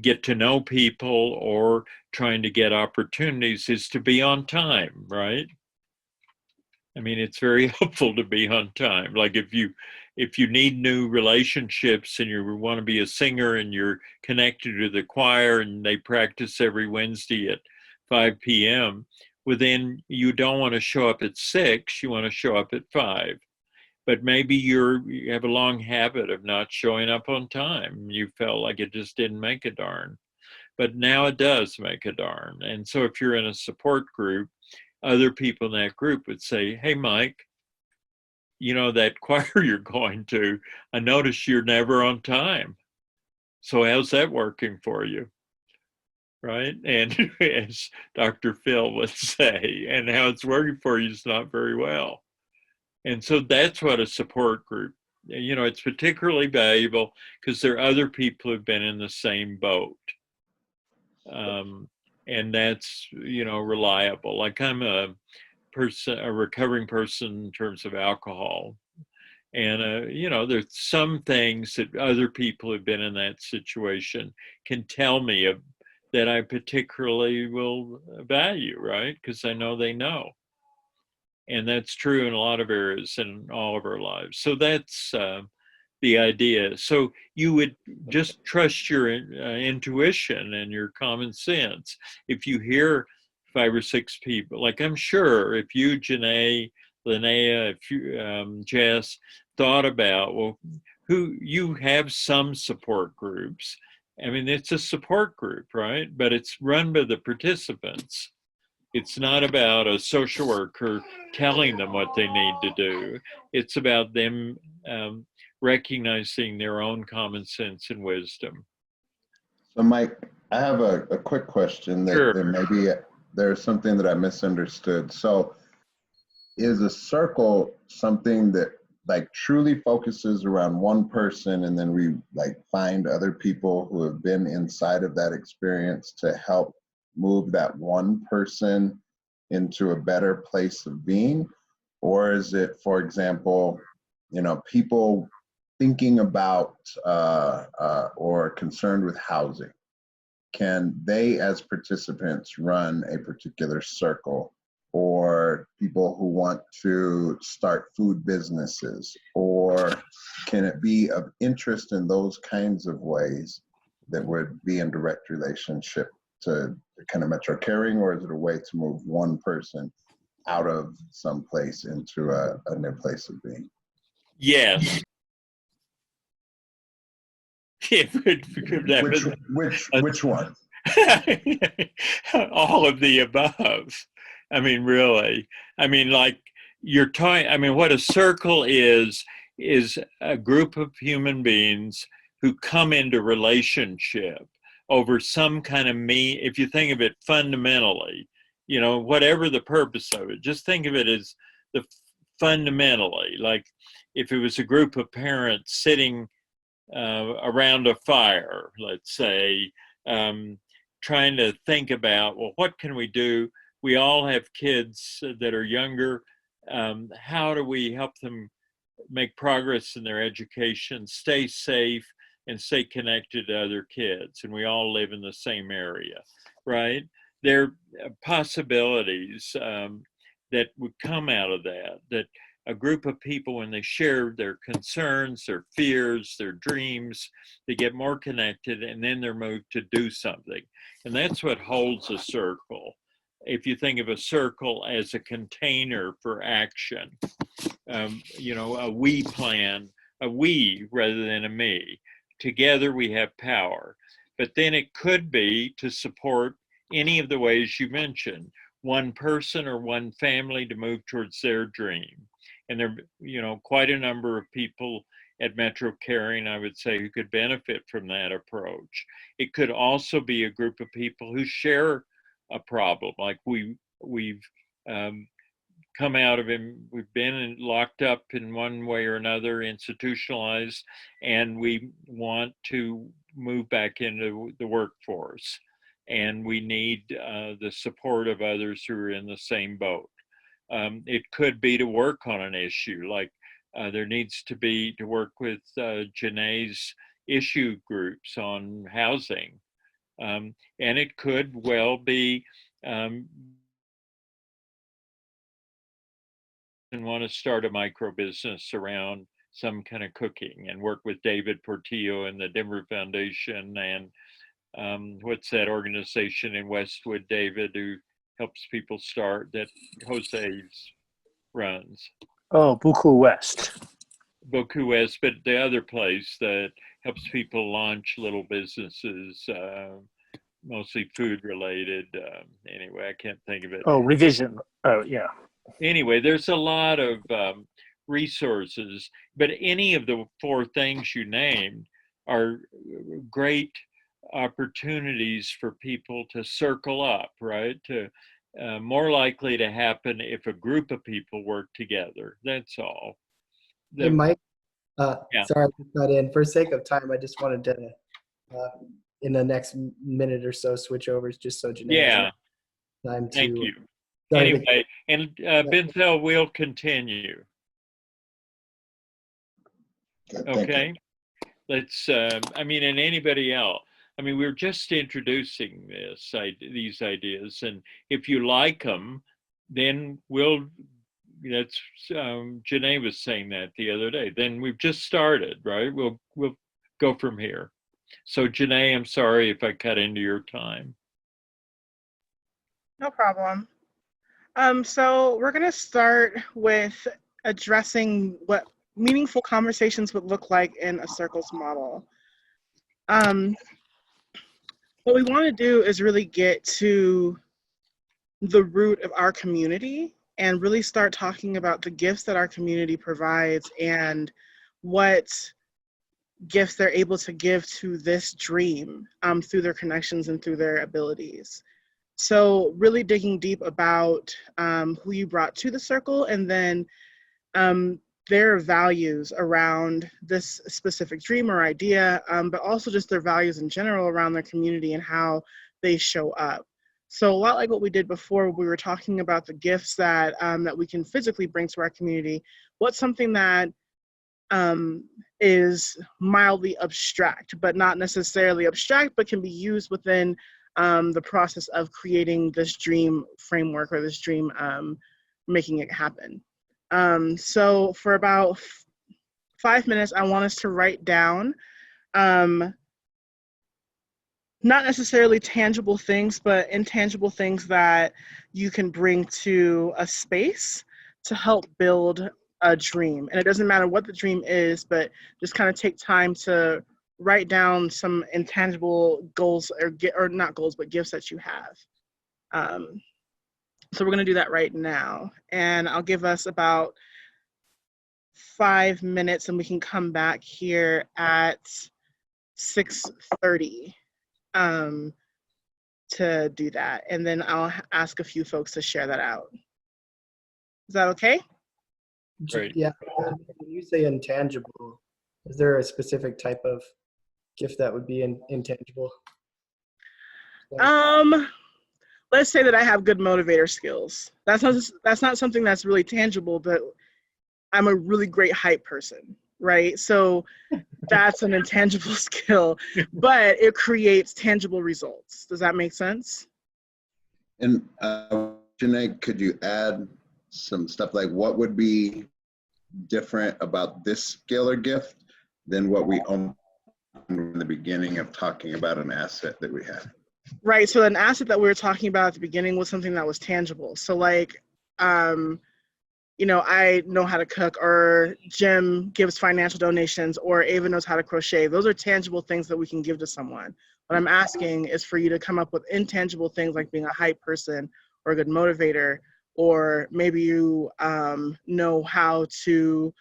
get to know people or trying to get opportunities is to be on time, right? I mean, it's very helpful to be on time. Like if you need new relationships and you want to be a singer and you're connected to the choir and they practice every Wednesday at 5 p.m., well, then you don't want to show up at 6, you want to show up at 5. But maybe you have a long habit of not showing up on time. You felt like it just didn't make a darn. But now it does make a darn. And so if you're in a support group, other people in that group would say, hey, Mike, you know, that choir you're going to, I notice you're never on time. So how's that working for you? Right? And as Dr. Phil would say, and how it's working for you is not very well. And so that's what a support group, you know, it's particularly valuable because there are other people who've been in the same boat. And that's, you know, reliable. Like I'm a recovering person in terms of alcohol. And, you know, there's some things that other people who've been in that situation can tell me of, that I particularly will value, right? Because I know they know. And that's true in a lot of areas in all of our lives. So that's the idea. So you would just trust your intuition and your common sense. If you hear 5 or 6 people, like I'm sure if you, Janae, Linnea, if you, Jess, thought about, well, who you have some support groups. I mean, it's a support group, right? But it's run by the participants. It's not about a social worker telling them what they need to do. It's about them recognizing their own common sense and wisdom. So Mike, I have a quick question that, Sure. that maybe there's something that I misunderstood. So is a circle something that like truly focuses around one person and then we like find other people who have been inside of that experience to help move that one person into a better place of being? Or is it, for example, you know, people thinking about or concerned with housing? Can they as participants run a particular circle? Or people who want to start food businesses? Or can it be of interest in those kinds of ways that would be in direct relationship to kind of Metro Caring? Or is it a way to move one person out of some place into a new place of being? Yes. Which one? All of the above. I mean, really. I mean, like you're talking, I mean, what a circle is a group of human beings who come into relationship over some kind of if you think of it fundamentally, you know, whatever the purpose of it, just think of it as the fundamentally, like if it was a group of parents sitting around a fire, let's say, trying to think about, well, what can we do? We all have kids that are younger. How do we help them make progress in their education, stay safe, and stay connected to other kids? And we all live in the same area, right? There are possibilities that would come out of that a group of people, when they share their concerns, their fears, their dreams, they get more connected and then they're moved to do something. And that's what holds a circle. If you think of a circle as a container for action, you know, a we plan, a we rather than a me. Together we have power. But then it could be to support any of the ways you mentioned, one person or one family to move towards their dream. And there, you know, quite a number of people at Metro Caring, I would say, who could benefit from that approach. It could also be a group of people who share a problem, like we've come out of him, we've been locked up in one way or another, institutionalized, and we want to move back into the workforce. And we need the support of others who are in the same boat. It could be to work on an issue, like there needs to be to work with Janae's issue groups on housing. And it could well be want to start a micro business around some kind of cooking and work with David Portillo and the Denver Foundation and what's that organization in Westwood, David, who helps people start that Jose's runs? Oh, Buku West. Boku West, but the other place that helps people launch little businesses, mostly food related. Anyway, I can't think of it. Oh, Revision. Oh, yeah. Anyway, there's a lot of resources, but any of the 4 things you named are great opportunities for people to circle up, right? To more likely to happen if a group of people work together. That's all. Hey, Mike, Yeah. sorry to cut in. For sake of time, I just wanted to, in the next minute or so, switch over just so Janae has Yeah. time to. Thank you. Sorry to- Anyway, and Bethel will continue. Good, thank you. Okay. Let's. I mean, and anybody else. I mean, we're just introducing these ideas, and if you like them, then we'll. That's Janae was saying that the other day. Then we've just started, right? We'll go from here. So Janae, I'm sorry if I cut into your time. No problem. So we're going to start with addressing what meaningful conversations would look like in a circles model. What we want to do is really get to the root of our community and really start talking about the gifts that our community provides and what gifts they're able to give to this dream through their connections and through their abilities. So really digging deep about who you brought to the circle and then their values around this specific dream or idea, but also just their values in general around their community and how they show up. So a lot like what we did before, we were talking about the gifts that that we can physically bring to our community. What's something that is mildly abstract, but not necessarily abstract, but can be used within the process of creating this dream framework or this dream making it happen. So for about 5 minutes, I want us to write down not necessarily tangible things, but intangible things that you can bring to a space to help build a dream. And it doesn't matter what the dream is, but just kind of take time to write down some intangible goals or not goals, but gifts that you have. So we're going to do that right now. And I'll give us about 5 minutes and we can come back here at 6:30 to do that. And then I'll ask a few folks to share that out. Is that okay? Great. Yeah. When you say intangible, is there a specific type of gift that would be intangible? Let's say that I have good motivator skills. That's not something that's really tangible, but I'm a really great hype person, right? So that's an intangible skill, but it creates tangible results. Does that make sense? And Janae, could you add some stuff like what would be different about this skill or gift than what we own in the beginning of talking about an asset that we have? Right. So an asset that we were talking about at the beginning was something that was tangible. So like, you know, I know how to cook, or Jim gives financial donations, or Ava knows how to crochet. Those are tangible things that we can give to someone. What I'm asking is for you to come up with intangible things like being a hype person or a good motivator, or maybe you know how to,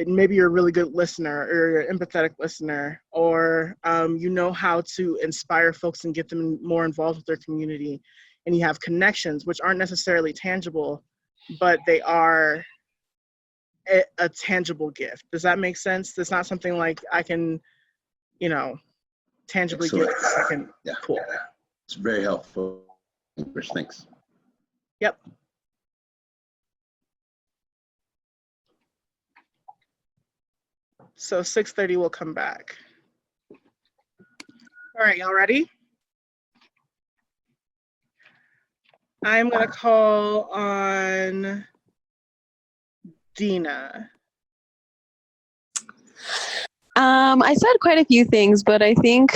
maybe you're a really good listener or you're an empathetic listener, or you know how to inspire folks and get them more involved with their community, and you have connections which aren't necessarily tangible, but they are a tangible gift. Does that make sense? It's not something like I can, you know, tangibly give it a second. Yeah. Cool. It's very helpful. Thanks. Yep. So 6:30 we'll come back. All right, y'all ready? I'm gonna call on Dina. I said quite a few things, but I think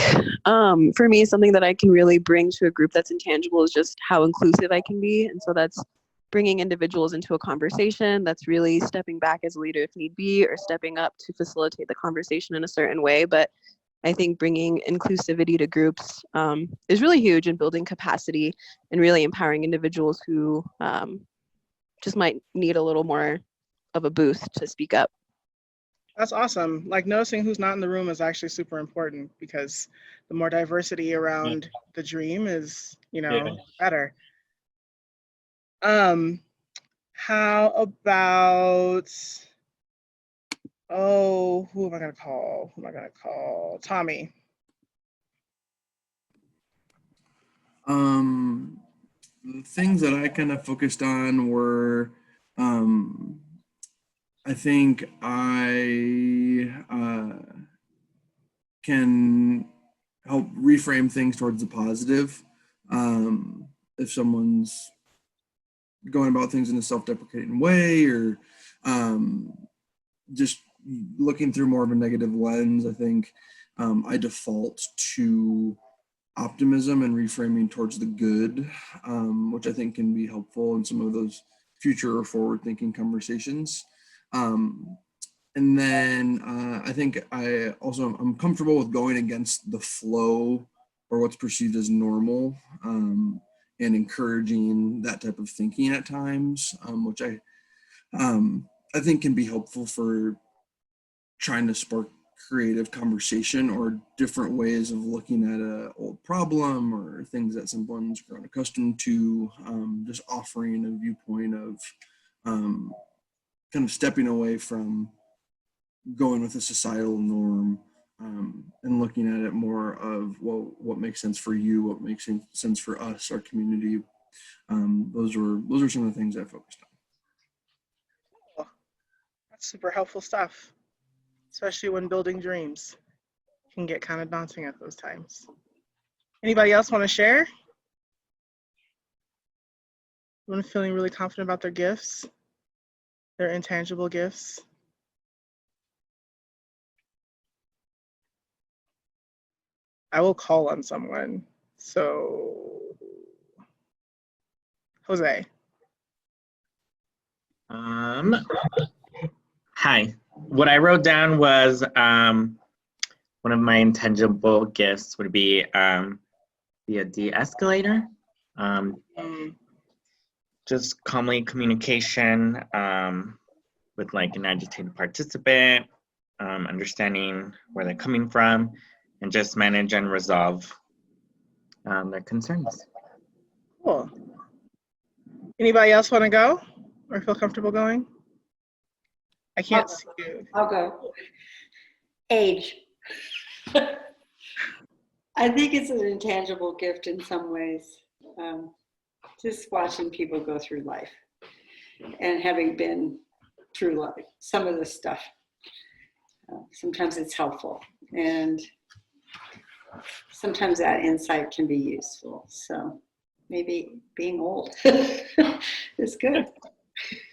for me, something that I can really bring to a group that's intangible is just how inclusive I can be. And so that's bringing individuals into a conversation, that's really stepping back as a leader if need be, or stepping up to facilitate the conversation in a certain way. But I think bringing inclusivity to groups is really huge in building capacity and really empowering individuals who just might need a little more of a boost to speak up. That's awesome. Like noticing who's not in the room is actually super important because the more diversity around the dream is, better. How about, who am I gonna call? Tommy. The things that I kind of focused on were, I think I can help reframe things towards the positive. If someone's going about things in a self-deprecating way or just looking through more of a negative lens, I think I default to optimism and reframing towards the good, which I think can be helpful in some of those future or forward-thinking conversations. And then I think I'm comfortable with going against the flow or what's perceived as normal, and encouraging that type of thinking at times, which I think can be helpful for trying to spark creative conversation or different ways of looking at a old problem or things that someone's grown accustomed to, just offering a viewpoint of kind of stepping away from going with a societal norm, and looking at it more of, well, what makes sense for you, what makes sense for us, our community. Those are some of the things I focused on. Cool. That's super helpful stuff, especially when building dreams. It can get kind of daunting at those times. Anybody else want to share? Anyone feeling really confident about their gifts, their intangible gifts? I will call on someone. So, Jose. Hi. What I wrote down was one of my intangible gifts would be a de-escalator. Just calmly communication with like an agitated participant, understanding where they're coming from, and just manage and resolve their concerns. Cool. Anybody else want to go or feel comfortable going? I can't see you. I'll go. Age. I think it's an intangible gift in some ways. Just watching people go through life and having been through life, some of the stuff. Sometimes it's helpful, and sometimes that insight can be useful. So maybe being old is good.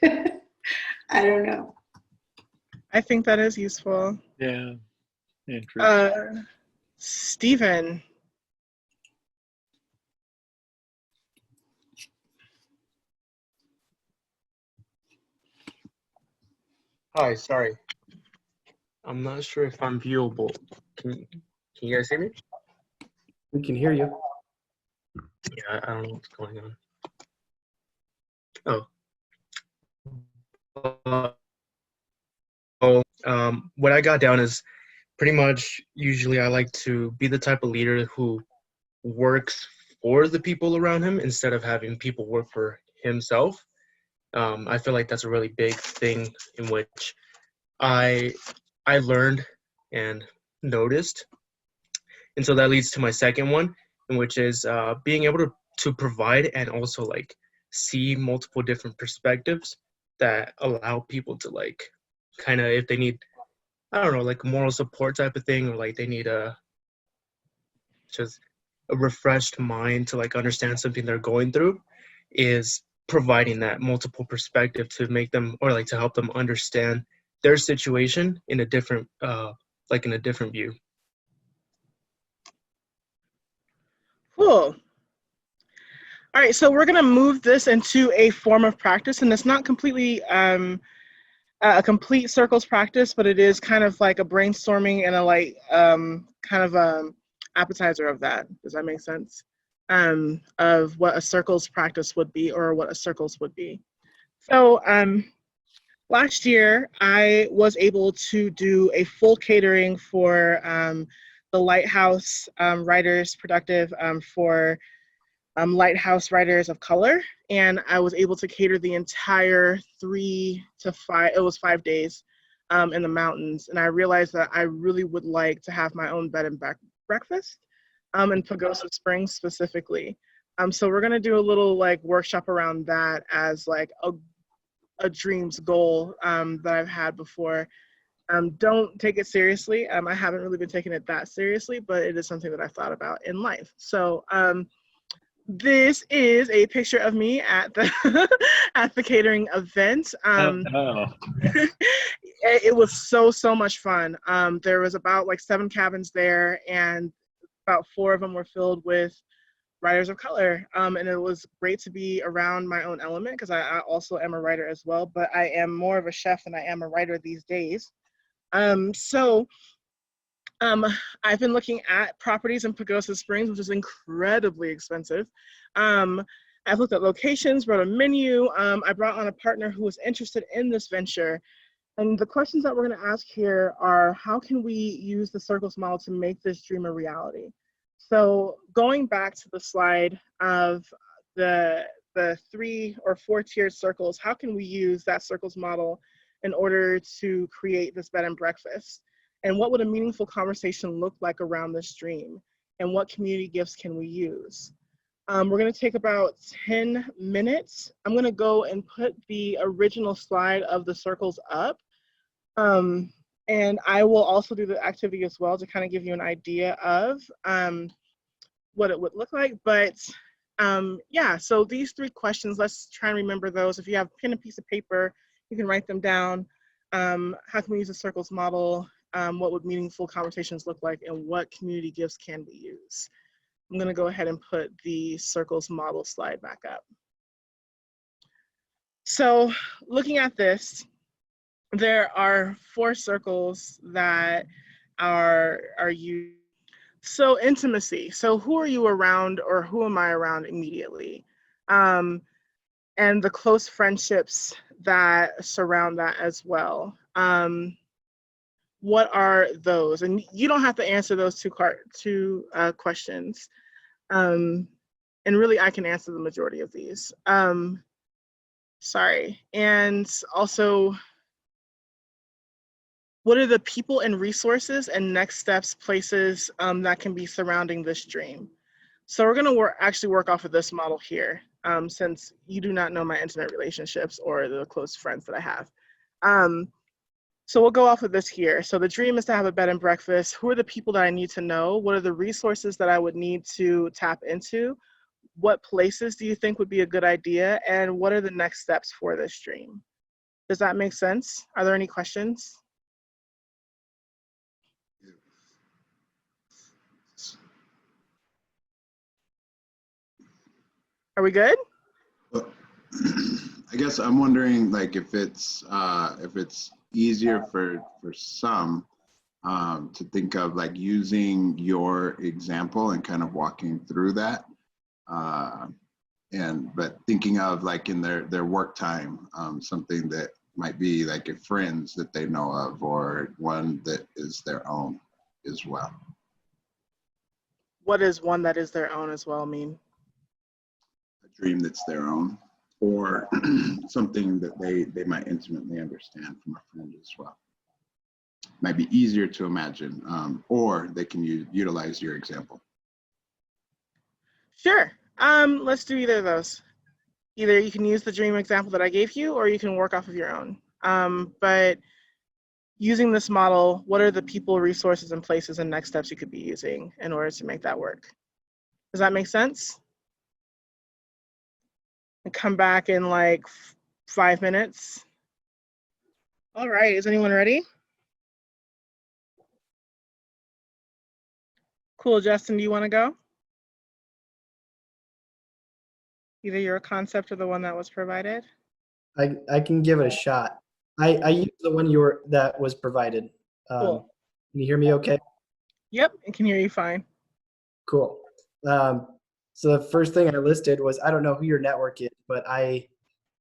I don't know. I think that is useful. Yeah. Interesting. Stephen. Hi, sorry. I'm not sure if I'm viewable. Can you guys hear me? We can hear you. Yeah, I don't know what's going on. What I got down is pretty much usually I like to be the type of leader who works for the people around him instead of having people work for himself. I feel like that's a really big thing in which I learned and noticed. And so that leads to my second one, in which is being able to provide and also like see multiple different perspectives that allow people to like kind of, if they need, I don't know, like moral support type of thing, or like they need just a refreshed mind to like understand something they're going through, is providing that multiple perspective to make them, or like to help them understand their situation in a different like in a different view. Cool. All right, so we're gonna move this into a form of practice, and it's not completely a complete circles practice, but it is kind of like a brainstorming and a light kind of appetizer of that. Does that make sense? Of what a circles practice would be, or what a circles would be. So last year, I was able to do a full catering for the Lighthouse Writers Productive for Lighthouse Writers of Color, and I was able to cater the entire 3 to 5, it was 5 days in the mountains, and I realized that I really would like to have my own bed and breakfast in Pagosa Springs specifically. So we're gonna do a little like workshop around that as like a dreams goal that I've had before. Don't take it seriously. I haven't really been taking it that seriously, but it is something that I've thought about in life. So this is a picture of me at the at the catering event. It was so much fun. There was about like 7 cabins there, and about 4 of them were filled with writers of color. And it was great to be around my own element, because I also am a writer as well, but I am more of a chef than I am a writer these days. I've been looking at properties in Pagosa Springs, which is incredibly expensive. I've looked at locations, wrote a menu. I brought on a partner who was interested in this venture. And the questions that we're going to ask here are, how can we use the circles model to make this dream a reality? So going back to the slide of the 3 or 4 tiered circles, how can we use that circles model in order to create this bed and breakfast? And what would a meaningful conversation look like around this dream? And what community gifts can we use? We're going to take about 10 minutes. I'm going to go and put the original slide of the circles up. And I will also do the activity as well to kind of give you an idea of what it would look like. But yeah, so these 3 questions, let's try and remember those. If you have a pen and piece of paper, you can write them down. How can we use the circles model? What would meaningful conversations look like, and what community gifts can we use? I'm going to go ahead and put the circles model slide back up. So looking at this, there are 4 circles that are used. So intimacy. So who are you around, or who am I around immediately? And the close friendships that surround that as well. What are those? And you don't have to answer those 2 questions. And really, I can answer the majority of these. Sorry. And also, what are the people and resources and next steps, places that can be surrounding this dream? So we're going to actually work off of this model here, since you do not know my intimate relationships or the close friends that I have. So we'll go off of this here. So the dream is to have a bed and breakfast. Who are the people that I need to know? What are the resources that I would need to tap into? What places do you think would be a good idea? And what are the next steps for this dream? Does that make sense? Are there any questions? Are we good? I guess I'm wondering, like, if it's easier for some to think of like using your example and kind of walking through that, but thinking of like in their work time, something that might be like a friends that they know of, or one that is their own as well. What does one that is their own as well mean? A dream that's their own, or something that they might intimately understand from a friend as well. Might be easier to imagine, or they can utilize your example. Sure. Let's do either of those. Either you can use the dream example that I gave you, or you can work off of your own. But using this model, what are the people, resources, and places and next steps you could be using in order to make that work? Does that make sense? and come back in like 5 minutes. All right, is anyone ready? Cool, Justin, do you want to go? Either your concept or the one that was provided. I can give it a shot. I used the one that was provided. Cool. Can you hear me okay? Yep, I can hear you fine. Cool. So the first thing I listed was, I don't know who your network is, but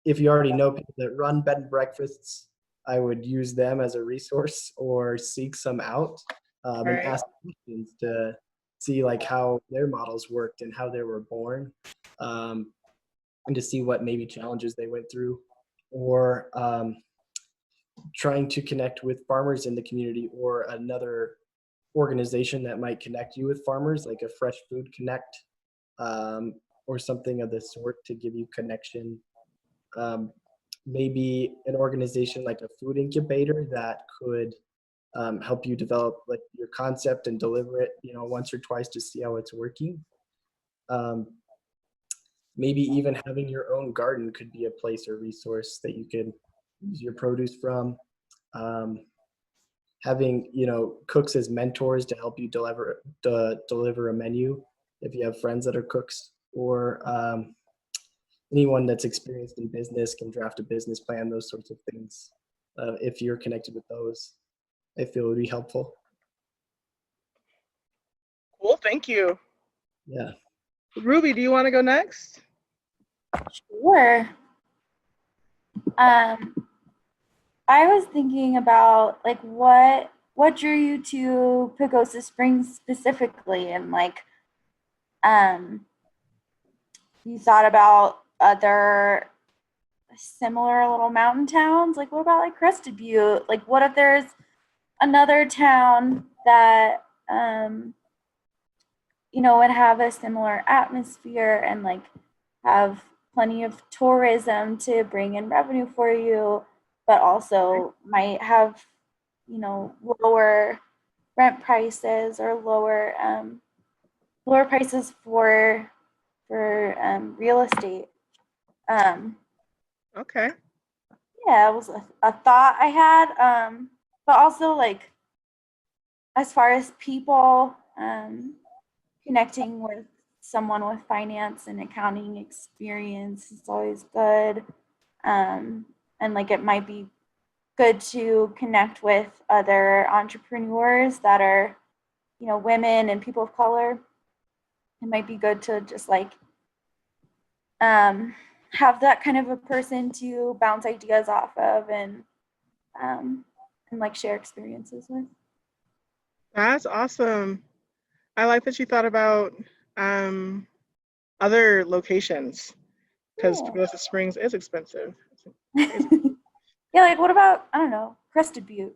if you already know people that run bed and breakfasts, I would use them as a resource or seek some out and Right. ask questions to see like how their models worked and how they were born, and to see what maybe challenges they went through, or trying to connect with farmers in the community or another organization that might connect you with farmers, like a Fresh Food Connect, or something of the sort to give you connection. Maybe an organization like a food incubator that could help you develop like your concept and deliver it, once or twice to see how it's working. Maybe even having your own garden could be a place or resource that you could use your produce from. Having cooks as mentors to help you deliver a menu if you have friends that are cooks, or anyone that's experienced in business can draft a business plan, those sorts of things. If you're connected with those, I feel would be helpful. Cool, thank you. Yeah. Ruby, do you want to go next? Sure. I was thinking about like what drew you to Pagosa Springs specifically, and like you thought about other similar little mountain towns. Like what about like Crested Butte? Like what if there's another town that would have a similar atmosphere and like have plenty of tourism to bring in revenue for you, but also might have, lower rent prices or lower prices for real estate. Okay. Yeah, it was a thought I had. But also like as far as people connecting with someone with finance and accounting experience is always good. And like it might be good to connect with other entrepreneurs that are, women and people of color. It might be good to just like have that kind of a person to bounce ideas off of and like share experiences with. That's awesome. I like that you thought about other locations, because Pagosa Springs is expensive. Yeah, like what about, I don't know, Crested Butte?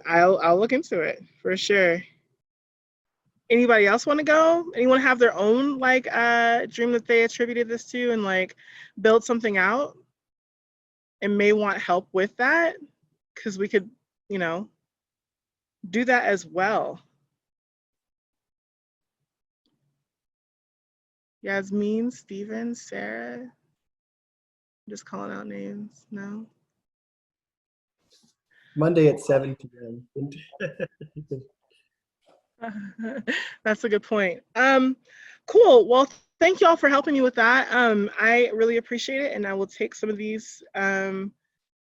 I'll look into it for sure. Anybody else want to go? Anyone have their own like dream that they attributed this to and like build something out and may want help with that? Because we could, do that as well. Yasmin, Steven, Sarah. I'm just calling out names. No. Monday at 7 p.m. That's a good point. Cool. Well, thank you all for helping me with that. I really appreciate it, and I will take some of these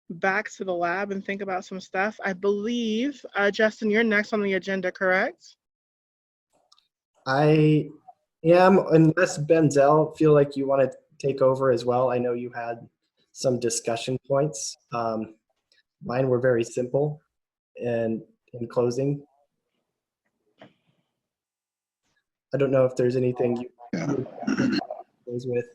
back to the lab and think about some stuff. I believe, Justin, you're next on the agenda, correct? I am, unless Benzel feel like you want to take over as well. I know you had some discussion points. Mine were very simple, and in closing, I don't know if there's anything you close with.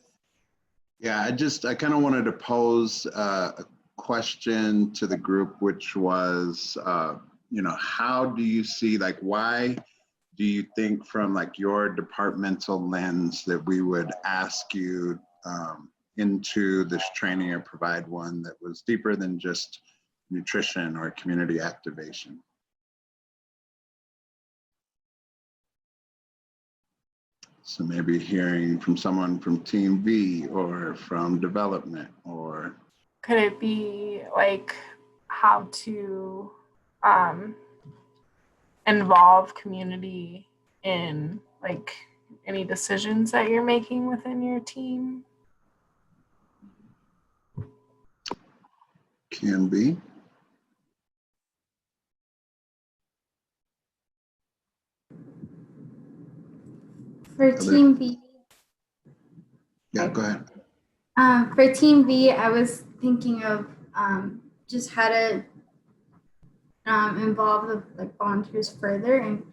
Yeah, I kind of wanted to pose a question to the group, which was, how do you see, like, why do you think from like your departmental lens that we would ask you into this training or provide one that was deeper than just nutrition or community activation? So maybe hearing from someone from Team V or from development or. Could it be like how to involve community in like any decisions that you're making within your team? Can be. For Team V, Yeah, go ahead. for Team V, I was thinking of just how to involve the like volunteers further and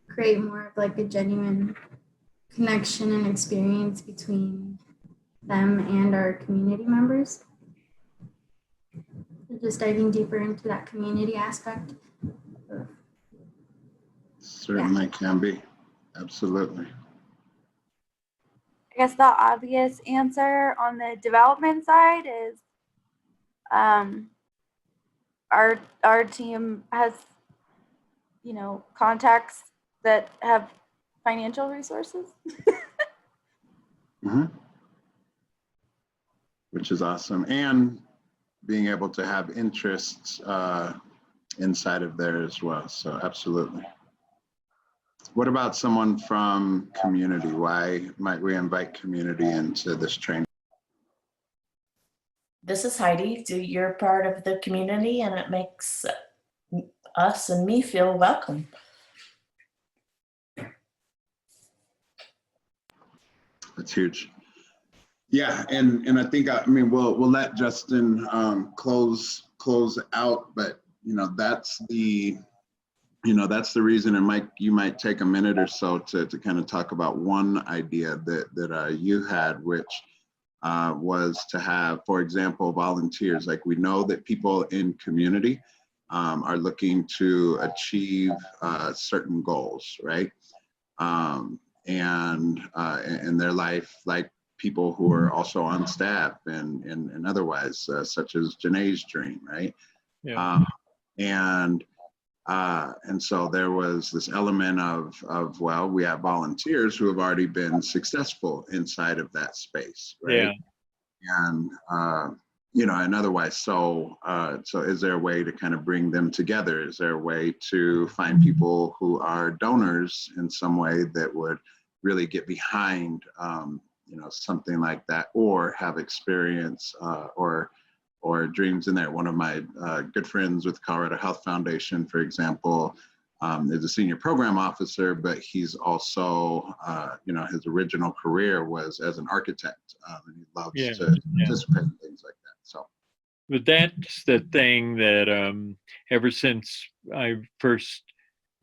create more of like a genuine connection and experience between them and our community members. So just diving deeper into that community aspect. Certainly can be. Absolutely. I guess the obvious answer on the development side is our team has, you know, contacts that have financial resources. Mm-hmm. Which is awesome. And being able to have interests inside of there as well. So absolutely. What about someone from community? Why might we invite community into this training? This is Heidi. You're part of the community and it makes us and me feel welcome. That's huge. Yeah, and I think we'll let Justin close out, but that's the reason. And Mike, you might take a minute or so to kind of talk about one idea that you had, which was to have, for example, volunteers. Like, we know that people in community are looking to achieve certain goals, right? And in their life, like people who are also on staff and otherwise, such as Janae's dream, right? Yeah. And so there was this element of well, we have volunteers who have already been successful inside of that space, right? Yeah. And and otherwise, so is there a way to kind of bring them together? Is there a way to find people who are donors in some way that would really get behind something like that, or have experience or dreams in there? One of my good friends with Colorado Health Foundation, for example, is a senior program officer, but he's also, his original career was as an architect, and he loves to participate in things like that. So, but that's the thing that ever since I first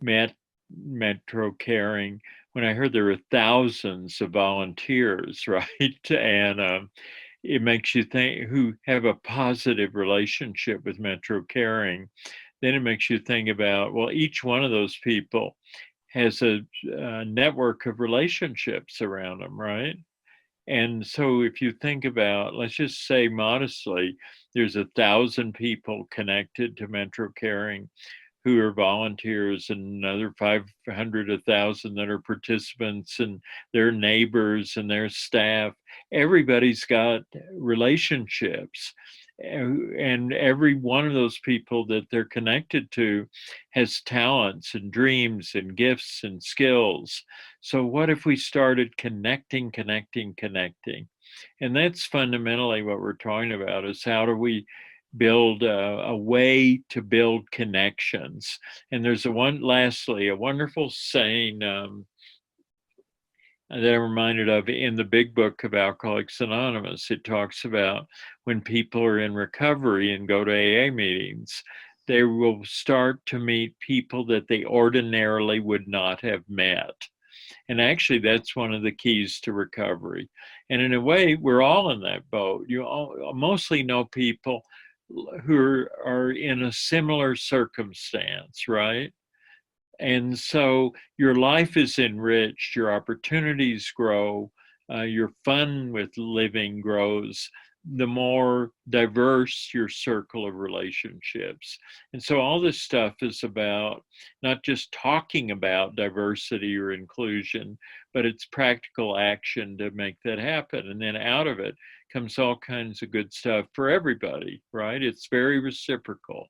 met Metro Caring, when I heard there were thousands of volunteers, right, and it makes you think, who have a positive relationship with Metro Caring, then it makes you think about, well, each one of those people has a network of relationships around them, right? And so if you think about, let's just say modestly, there's 1,000 people connected to Metro Caring who are volunteers, and another 500, 1,000 that are participants, and their neighbors and their staff. Everybody's got relationships, and every one of those people that they're connected to has talents and dreams and gifts and skills. So what if we started connecting? And that's fundamentally what we're talking about, is how do we build a way to build connections. And there's lastly, a wonderful saying that I'm reminded of in the big book of Alcoholics Anonymous. It talks about when people are in recovery and go to AA meetings, they will start to meet people that they ordinarily would not have met. And actually, that's one of the keys to recovery. And in a way, we're all in that boat. You all mostly know people who are in a similar circumstance, right? And so your life is enriched, your opportunities grow, your fun with living grows the more diverse your circle of relationships. And so all this stuff is about not just talking about diversity or inclusion, but it's practical action to make that happen. And then out of it comes all kinds of good stuff for everybody, right? It's very reciprocal.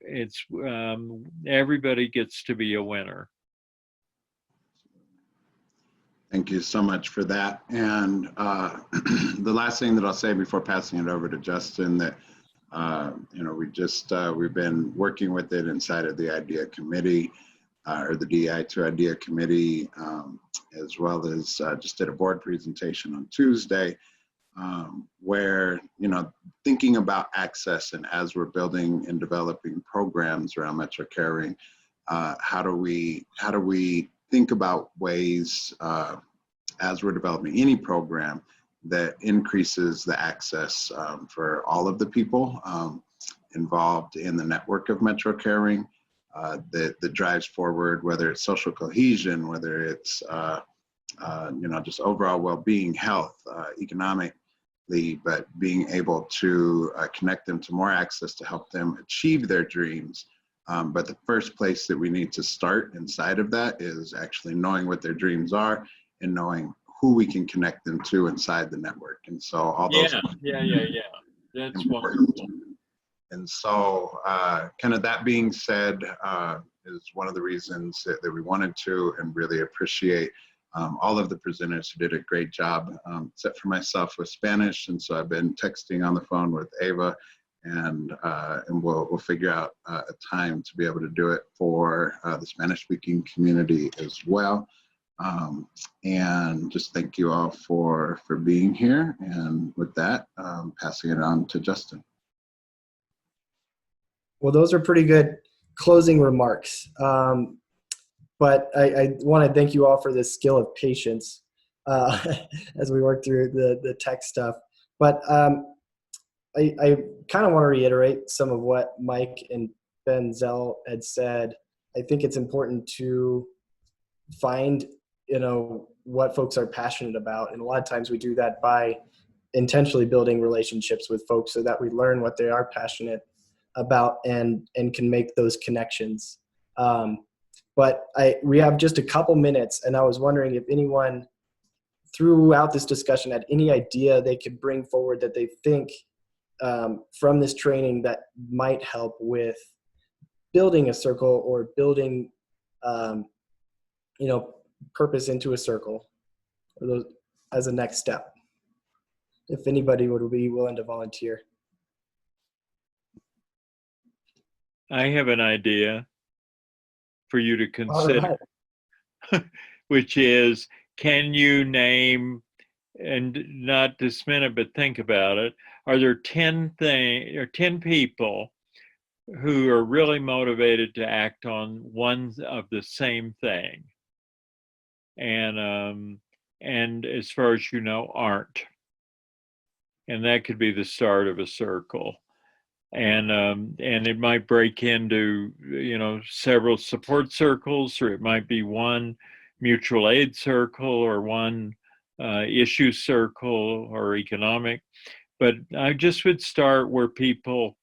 It's everybody gets to be a winner. Thank you so much for that. And the last thing that I'll say before passing it over to Justin, that we've been working with it inside of the IDEA committee, or the DEI2 IDEA committee, as well as just did a board presentation on Tuesday, where thinking about access, and as we're building and developing programs around Metro Caring, how do we think about ways as we're developing any program that increases the access for all of the people involved in the network of Metro Caring, that drives forward, whether it's social cohesion, whether it's just overall well-being, health, economically, but being able to connect them to more access to help them achieve their dreams. But the first place that we need to start inside of that is actually knowing what their dreams are and knowing who we can connect them to inside the network. And so all those. Yeah. That's wonderful. And so kind of that being said, is one of the reasons that we wanted to and really appreciate all of the presenters who did a great job, except for myself with Spanish. And so I've been texting on the phone with Ava, and we'll figure out a time to be able to do it for the Spanish-speaking community as well. And just thank you all for being here. And with that, passing it on to Justin. Well, those are pretty good closing remarks. But I want to thank you all for this skill of patience as we work through the tech stuff. But I kind of want to reiterate some of what Mike and Ben Zell had said. I think it's important to find, what folks are passionate about. And a lot of times we do that by intentionally building relationships with folks so that we learn what they are passionate about and can make those connections. But we have just a couple minutes, and I was wondering if anyone throughout this discussion had any idea they could bring forward that they think from this training that might help with building a circle or building, purpose into a circle, or those as a next step. If anybody would be willing to volunteer. I have an idea for you to consider, which is, can you name, and not this minute, but think about it, are there 10 people who are really motivated to act on one of the same thing, and as far as you know, aren't? And that could be the start of a circle. And it might break into, several support circles, or it might be one mutual aid circle, or one issue circle, or economic. But I just would start where people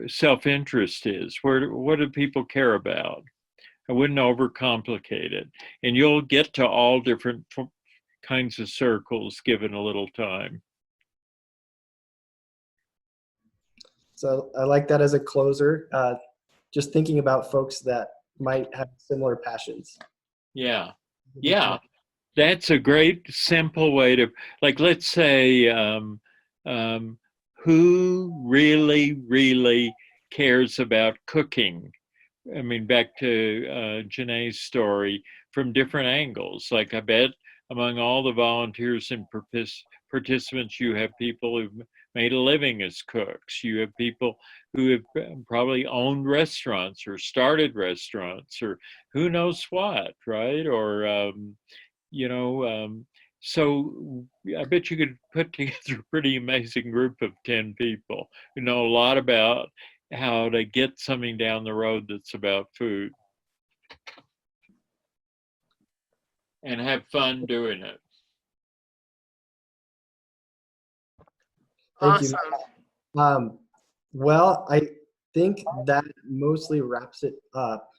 self-interest is. What do people care about? I wouldn't overcomplicate it. And you'll get to all different kinds of circles given a little time. So I like that as a closer, just thinking about folks that might have similar passions. Yeah. That's a great, simple way to, like, let's say, who really cares about cooking? I mean, back to Janae's story, from different angles. Like, I bet among all the volunteers and participants, you have people who've made a living as cooks. You have people who have probably owned restaurants or started restaurants, or who knows what, right? Or, so I bet you could put together a pretty amazing group of 10 people who know a lot about how to get something down the road that's about food, and have fun doing it. Thank you. Awesome. Well, I think that mostly wraps it up.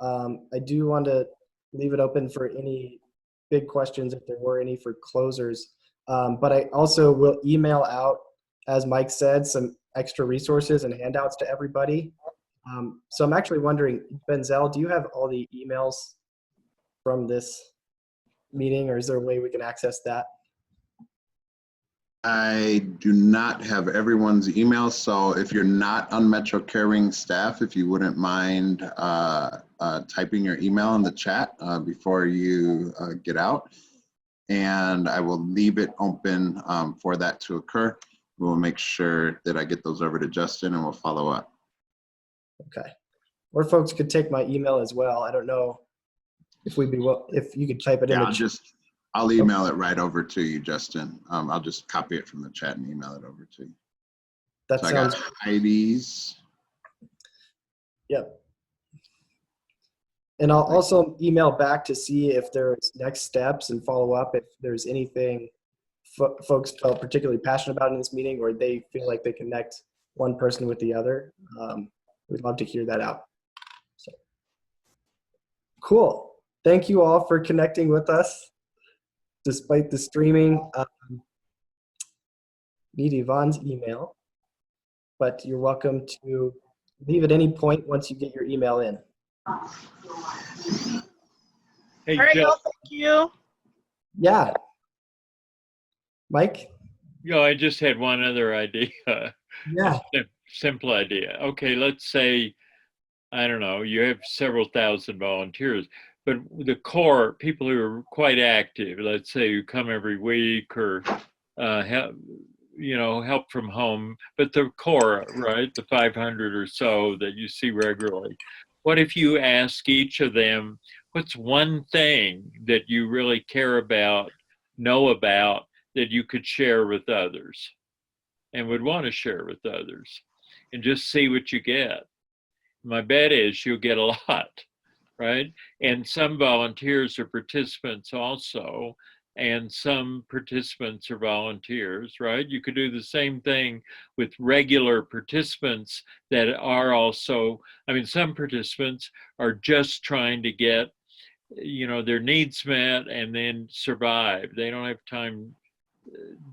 I do want to leave it open for any big questions if there were any for closers. But I also will email out, as Mike said, some extra resources and handouts to everybody. So I'm actually wondering, Benzel, do you have all the emails from this meeting, or is there a way we can access that? I do not have everyone's email, so if you're not on Metro Caring staff, if you wouldn't mind typing your email in the chat before you get out, and I will leave it open for that to occur. We will make sure that I get those over to Justin, and we'll follow up. Okay. Or folks could take my email as well. I don't know if if you could type it in. I'll email it right over to you, Justin. I'll just copy it from the chat and email it over to you. That so sounds. I got Heidi's. Yep. And I'll also email back to see if there's next steps and follow up if there's anything folks felt particularly passionate about in this meeting, or they feel like they connect one person with the other. We'd love to hear that out. So, cool. Thank you all for connecting with us despite the streaming. Need Yvonne's email, but you're welcome to leave at any point once you get your email in. Hey, All right, Joe. y'all, thank you. Yeah. Mike? I just had one other idea. Yeah. Simple idea. Okay, let's say, I don't know, you have several thousand volunteers, but the core, people who are quite active, let's say who come every week or help from home, but the core, right, the 500 or so that you see regularly. What if you ask each of them, what's one thing that you really care about, know about, that you could share with others and would want to share with others, and just see what you get? My bet is you'll get a lot, right? And some volunteers are participants also, and some participants are volunteers, right? You could do the same thing with regular participants that are also, some participants are just trying to get, their needs met and then survive. They don't have time,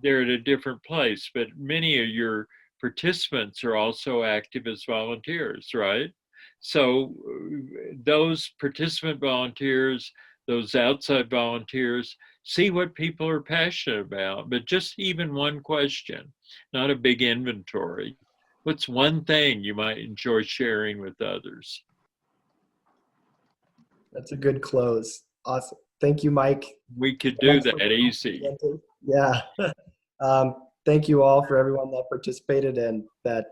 they're at a different place, but many of your participants are also active as volunteers, right? So those participant volunteers, those outside volunteers, see what people are passionate about, but just even one question, not a big inventory. What's one thing you might enjoy sharing with others? That's a good close. Awesome. Thank you, Mike. We could do that easy. Yeah. Thank you all for everyone that participated and that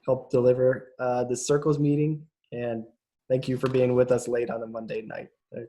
helped deliver the Circles meeting. And thank you for being with us late on a Monday night. I